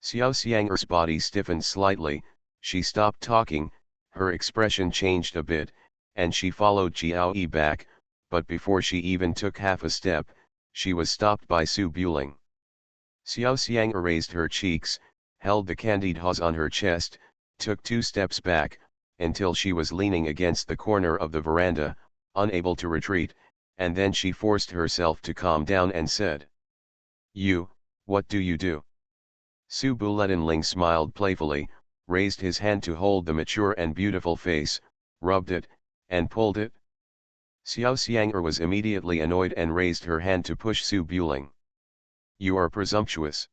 Xiao Xiang's body stiffened slightly, she stopped talking, her expression changed a bit, and she followed Jiao Yi back, but before she even took half a step, she was stopped by Su Buling. Xiao Xiang raised her cheeks, held the candied hawse on her chest, took 2 steps back, until she was leaning against the corner of the veranda, unable to retreat, and then she forced herself to calm down and said. You, what do you do? Su Bulenling smiled playfully, raised his hand to hold the mature and beautiful face, rubbed it, and pulled it. Xiao Xiang was immediately annoyed and raised her hand to push Su Buling. You are presumptuous.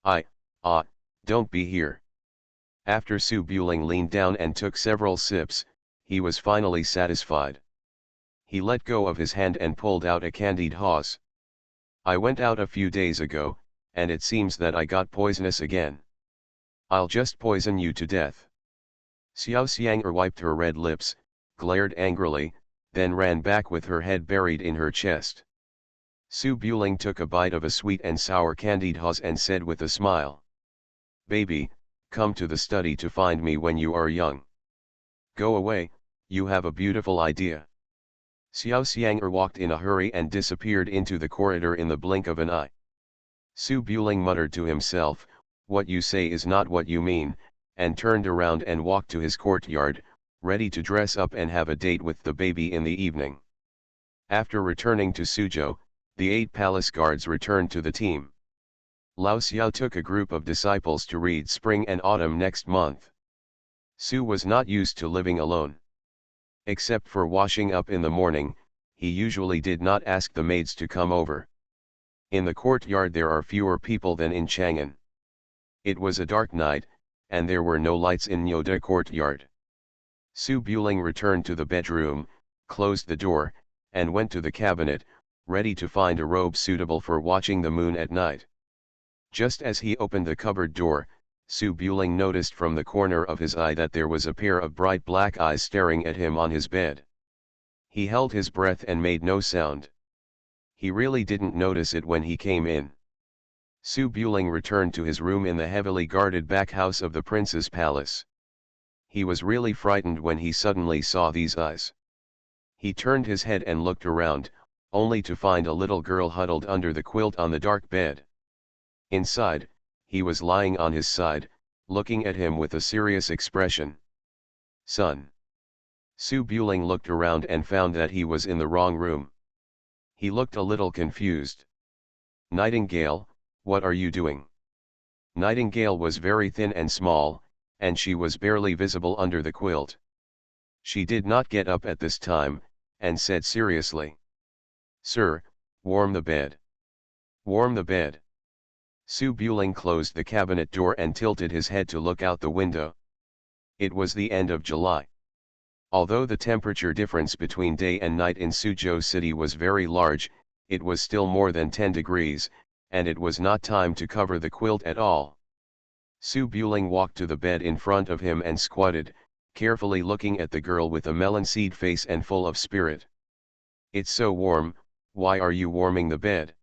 Don't be here. After Su Buling leaned down and took several sips, he was finally satisfied. He let go of his hand and pulled out a candied hawse. I went out a few days ago, and it seems that I got poisonous again. I'll just poison you to death. Xiao Xiang wiped her red lips, glared angrily, then ran back with her head buried in her chest. Su Buling took a bite of a sweet and sour candied hawse and said with a smile. Baby, come to the study to find me when you are young. Go away, you have a beautiful idea. Xiao Xiang walked in a hurry and disappeared into the corridor in the blink of an eye. Su Buling muttered to himself, what you say is not what you mean, and turned around and walked to his courtyard, ready to dress up and have a date with the baby in the evening. After returning to Suzhou, the 8 palace guards returned to the team. Lao Xiao took a group of disciples to read Spring and Autumn next month. Su was not used to living alone. Except for washing up in the morning, he usually did not ask the maids to come over. In the courtyard there are fewer people than in Chang'an. It was a dark night, and there were no lights in Nyoda courtyard. Su Buling returned to the bedroom, closed the door, and went to the cabinet, ready to find a robe suitable for watching the moon at night. Just as he opened the cupboard door, Su Buling noticed from the corner of his eye that there was a pair of bright black eyes staring at him on his bed. He held his breath and made no sound. He really didn't notice it when he came in. Su Buling returned to his room in the heavily guarded back house of the prince's palace. He was really frightened when he suddenly saw these eyes. He turned his head and looked around, only to find a little girl huddled under the quilt on the dark bed. Inside, he was lying on his side, looking at him with a serious expression. Son. Su Buling looked around and found that he was in the wrong room. He looked a little confused. Nightingale, what are you doing? Nightingale was very thin and small, and she was barely visible under the quilt. She did not get up at this time, and said seriously. Sir, warm the bed. Warm the bed. Su Buling closed the cabinet door and tilted his head to look out the window. It was the end of July. Although the temperature difference between day and night in Suzhou City was very large, it was still more than 10 degrees, and it was not time to cover the quilt at all. Su Buling walked to the bed in front of him and squatted, carefully looking at the girl with a melon seed face and full of spirit. "It's so warm, why are you warming the bed?"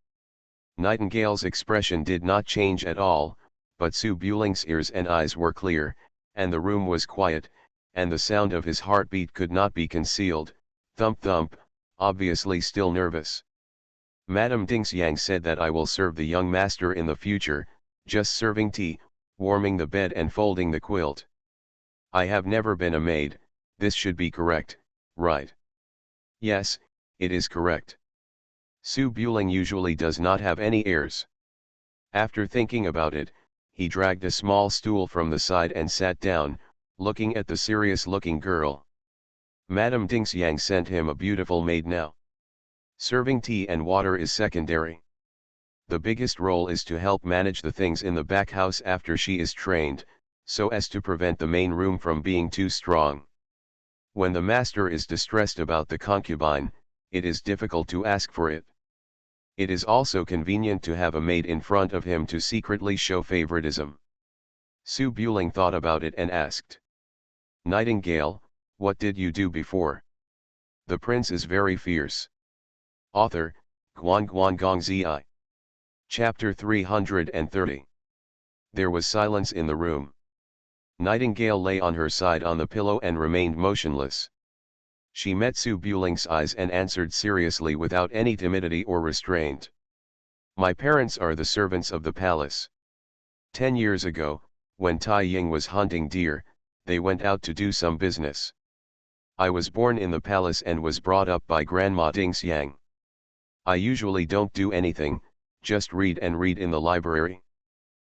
Nightingale's expression did not change at all, but Su Buling's ears and eyes were clear, and the room was quiet, and the sound of his heartbeat could not be concealed, thump thump, obviously still nervous. "Madame Dingxiang said that I will serve the young master in the future, just serving tea, warming the bed and folding the quilt. I have never been a maid, this should be correct, right?" "Yes, it is correct." Su Buling usually does not have any airs. After thinking about it, he dragged a small stool from the side and sat down, looking at the serious-looking girl. Madame Dingxiang sent him a beautiful maid now. Serving tea and water is secondary. The biggest role is to help manage the things in the back house after she is trained, so as to prevent the main room from being too strong. When the master is distressed about the concubine, it is difficult to ask for it. It is also convenient to have a maid in front of him to secretly show favoritism. Su Buling thought about it and asked, "Nightingale, what did you do before? The prince is very fierce." Author, Guan. Chapter 330. There was silence in the room. Nightingale lay on her side on the pillow and remained motionless. She met Su Buling's eyes and answered seriously without any timidity or restraint. "My parents are the servants of the palace. 10 years ago, when Tai Ying was hunting deer, they went out to do some business. I was born in the palace and was brought up by Grandma Dingxiang. I usually don't do anything, just read and read in the library.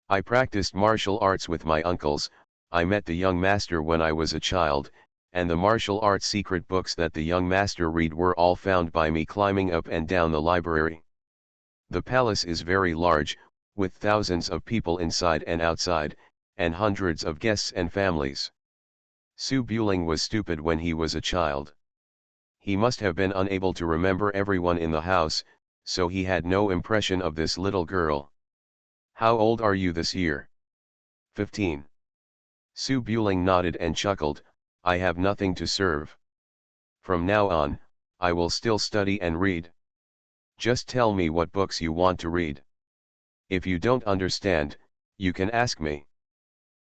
I practiced martial arts with my uncles. I met the young master when I was a child, and the martial arts secret books that the young master read were all found by me climbing up and down the library. The palace is very large, with thousands of people inside and outside, and hundreds of guests and families." Su Buling was stupid when he was a child. He must have been unable to remember everyone in the house, so he had no impression of this little girl. "How old are you this year?" 15. Su Buling nodded and chuckled, "I have nothing to serve. From now on, I will still study and read. Just tell me what books you want to read. If you don't understand, you can ask me.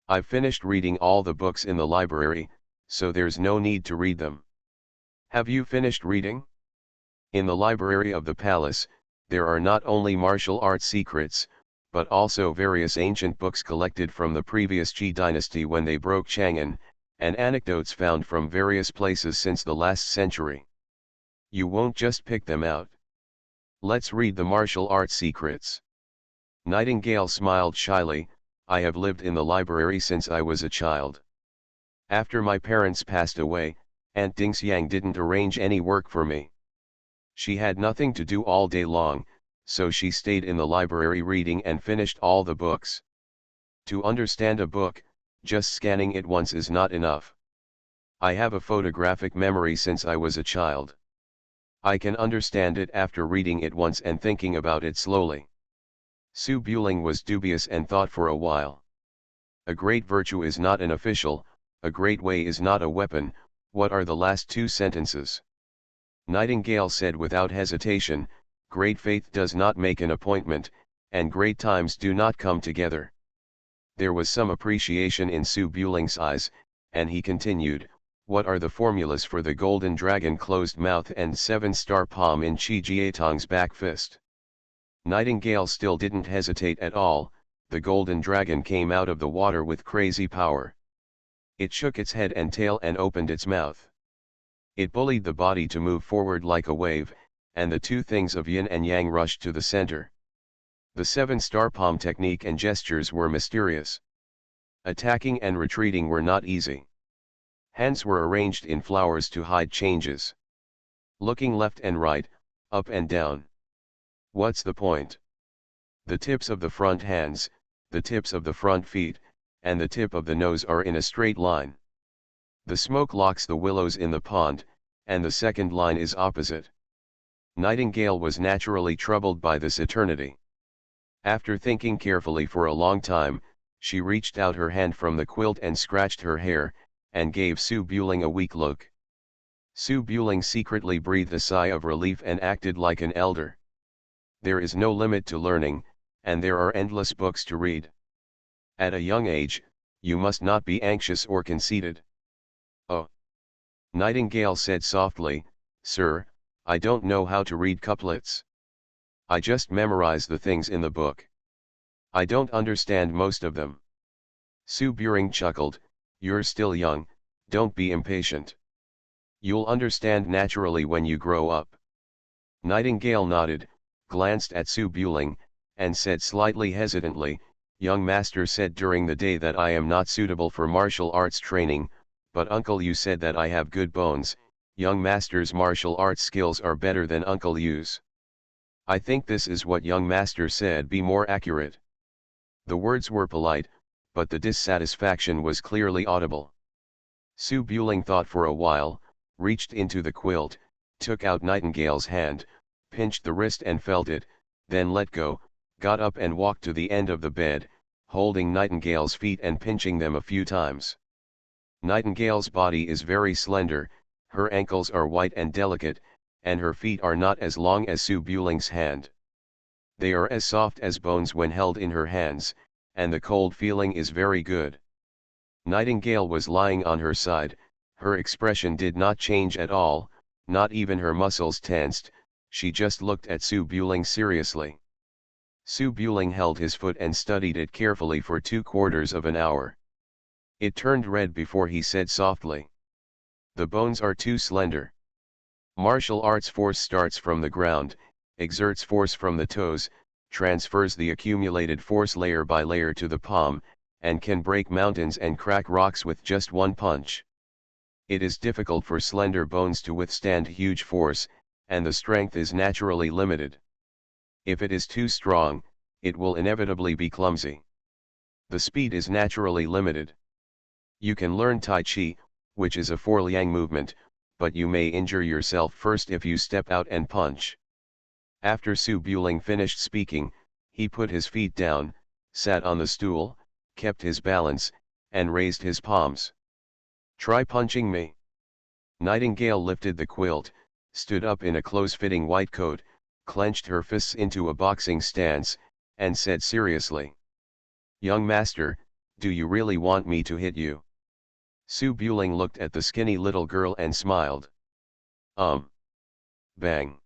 I've finished reading all the books in the library, so there's no need to read them." "Have you finished reading?" "In the library of the palace, there are not only martial arts secrets, but also various ancient books collected from the previous Qi dynasty when they broke Chang'an, and anecdotes found from various places since the last century. You won't just pick them out. Let's read the martial arts secrets." Nightingale smiled shyly, "I have lived in the library since I was a child. After my parents passed away, Aunt Dingxiang didn't arrange any work for me. She had nothing to do all day long, so she stayed in the library reading and finished all the books. To understand a book, just scanning it once is not enough. I have a photographic memory since I was a child. I can understand it after reading it once and thinking about it slowly." Su Buling was dubious and thought for a while. "A great virtue is not an official, a great way is not a weapon, what are the last two sentences?" Nightingale said without hesitation, "Great faith does not make an appointment, and great times do not come together." There was some appreciation in Su Buling's eyes, and he continued, "What are the formulas for the golden dragon closed mouth and 7-star palm in Qi Jiatong's back fist?" Nightingale still didn't hesitate at all. The golden dragon came out of the water with crazy power. It shook its head and tail and opened its mouth. It bullied the body to move forward like a wave, and the two things of yin and yang rushed to the center. The 7-star palm technique and gestures were mysterious. Attacking and retreating were not easy. Hands were arranged in flowers to hide changes. Looking left and right, up and down. What's the point? The tips of the front hands, the tips of the front feet, and the tip of the nose are in a straight line. The smoke locks the willows in the pond, and the second line is opposite. Nightingale was naturally troubled by this eternity. After thinking carefully for a long time, she reached out her hand from the quilt and scratched her hair, and gave Su Buling a weak look. Su Buling secretly breathed a sigh of relief and acted like an elder. There is no limit to learning, and there are endless books to read. At a young age, you must not be anxious or conceited. Oh! Nightingale said softly, "Sir, I don't know how to read couplets. I just memorize the things in the book. I don't understand most of them." Su Buring chuckled, "You're still young, don't be impatient. You'll understand naturally when you grow up." Nightingale nodded, glanced at Su Buling, and said slightly hesitantly, "Young master said during the day that I am not suitable for martial arts training, but uncle you said that I have good bones. Young master's martial arts skills are better than uncle you's. I think this is what young master said be more accurate." The words were polite, but the dissatisfaction was clearly audible. Su Buling thought for a while, reached into the quilt, took out Nightingale's hand, pinched the wrist and felt it, then let go, got up and walked to the end of the bed, holding Nightingale's feet and pinching them a few times. Nightingale's body is very slender, her ankles are white and delicate, and her feet are not as long as Su Buling's hand. They are as soft as bones when held in her hands, and the cold feeling is very good. Nightingale was lying on her side, her expression did not change at all, not even her muscles tensed, she just looked at Su Buling seriously. Su Buling held his foot and studied it carefully for 3/4 of an hour. It turned red before he said softly, "The bones are too slender. Martial arts force starts from the ground, exerts force from the toes, transfers the accumulated force layer by layer to the palm, and can break mountains and crack rocks with just one punch. It is difficult for slender bones to withstand huge force, and the strength is naturally limited. If it is too strong, it will inevitably be clumsy. The speed is naturally limited. You can learn Tai Chi, which is a four-liang movement, but you may injure yourself first if you step out and punch." After Su Buling finished speaking, he put his feet down, sat on the stool, kept his balance, and raised his palms. "Try punching me." Nightingale lifted the quilt, stood up in a close-fitting white coat, clenched her fists into a boxing stance, and said seriously, "Young master, do you really want me to hit you?" Su Buling looked at the skinny little girl and smiled. Bang.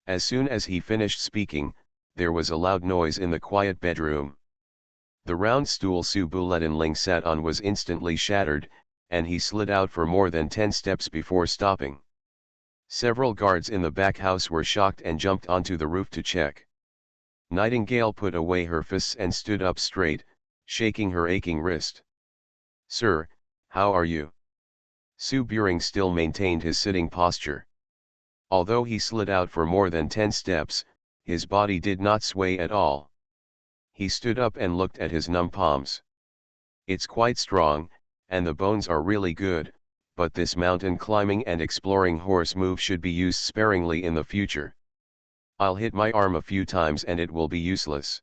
As soon as he finished speaking, there was a loud noise in the quiet bedroom. The round stool Su Buletinling sat on was instantly shattered, and he slid out for more than 10 steps before stopping. Several guards in the back house were shocked and jumped onto the roof to check. Nightingale put away her fists and stood up straight, shaking her aching wrist. "Sir, how are you?" Su Buring still maintained his sitting posture. Although he slid out for more than 10 steps, his body did not sway at all. He stood up and looked at his numb palms. "It's quite strong, and the bones are really good, but this mountain climbing and exploring horse move should be used sparingly in the future. I'll hit my arm a few times and it will be useless."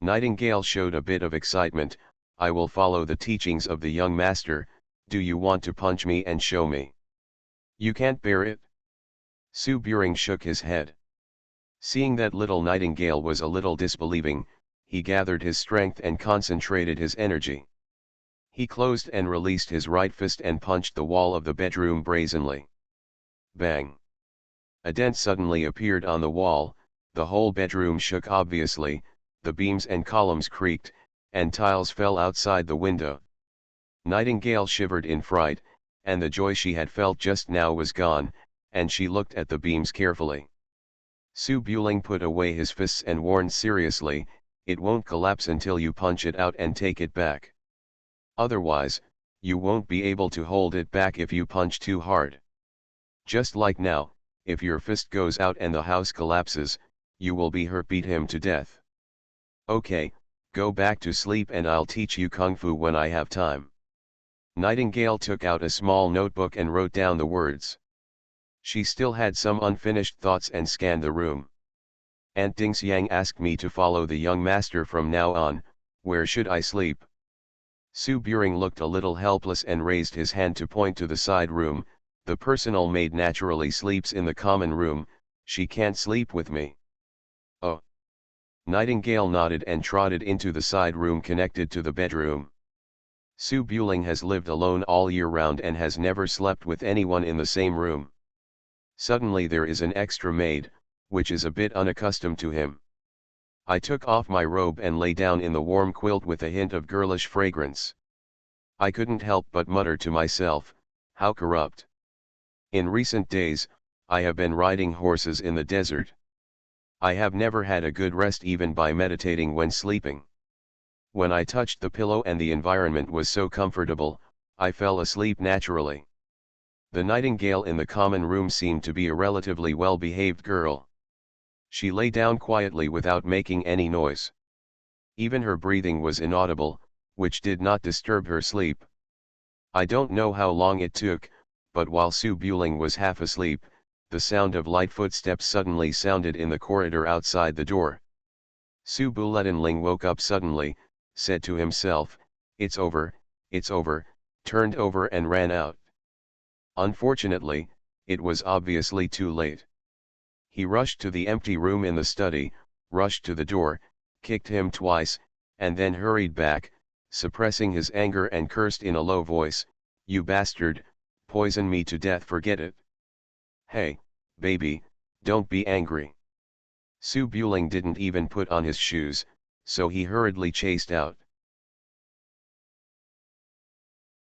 Nightingale showed a bit of excitement. "I will follow the teachings of the young master. Do you want to punch me and show me? You can't bear it?" Su Buring shook his head. Seeing that little Nightingale was a little disbelieving, he gathered his strength and concentrated his energy. He closed and released his right fist and punched the wall of the bedroom brazenly. Bang! A dent suddenly appeared on the wall, the whole bedroom shook obviously, the beams and columns creaked, and tiles fell outside the window. Nightingale shivered in fright, and the joy she had felt just now was gone, and she looked at the beams carefully. Su Buling put away his fists and warned seriously, "It won't collapse until you punch it out and take it back. Otherwise, you won't be able to hold it back if you punch too hard. Just like now, if your fist goes out and the house collapses, you will be hurt. Beat him to death. Okay, go back to sleep and I'll teach you Kung Fu when I have time." Nightingale took out a small notebook and wrote down the words. She still had some unfinished thoughts and scanned the room. Aunt Dingxiang asked me to follow the young master from now on. Where should I sleep? Su Buring looked a little helpless and raised his hand to point to the side room. The personal maid naturally sleeps in the common room, she can't sleep with me. Oh. Nightingale nodded and trotted into the side room connected to the bedroom. Su Buling has lived alone all year round and has never slept with anyone in the same room. Suddenly there is an extra maid, which is a bit unaccustomed to him. I took off my robe and lay down in the warm quilt with a hint of girlish fragrance. I couldn't help but mutter to myself, how corrupt. In recent days, I have been riding horses in the desert. I have never had a good rest even by meditating when sleeping. When I touched the pillow and the environment was so comfortable, I fell asleep naturally. The nightingale in the common room seemed to be a relatively well-behaved girl. She lay down quietly without making any noise. Even her breathing was inaudible, which did not disturb her sleep. I don't know how long it took, but while Su Buling was half asleep, the sound of light footsteps suddenly sounded in the corridor outside the door. Su Buletinling woke up suddenly, said to himself, it's over, turned over and ran out. Unfortunately, it was obviously too late. He rushed to the empty room in the study, rushed to the door, kicked him twice, and then hurried back, suppressing his anger and cursed in a low voice, you bastard, poison me to death, forget it. Hey, baby, don't be angry. Su Buling didn't even put on his shoes, so he hurriedly chased out.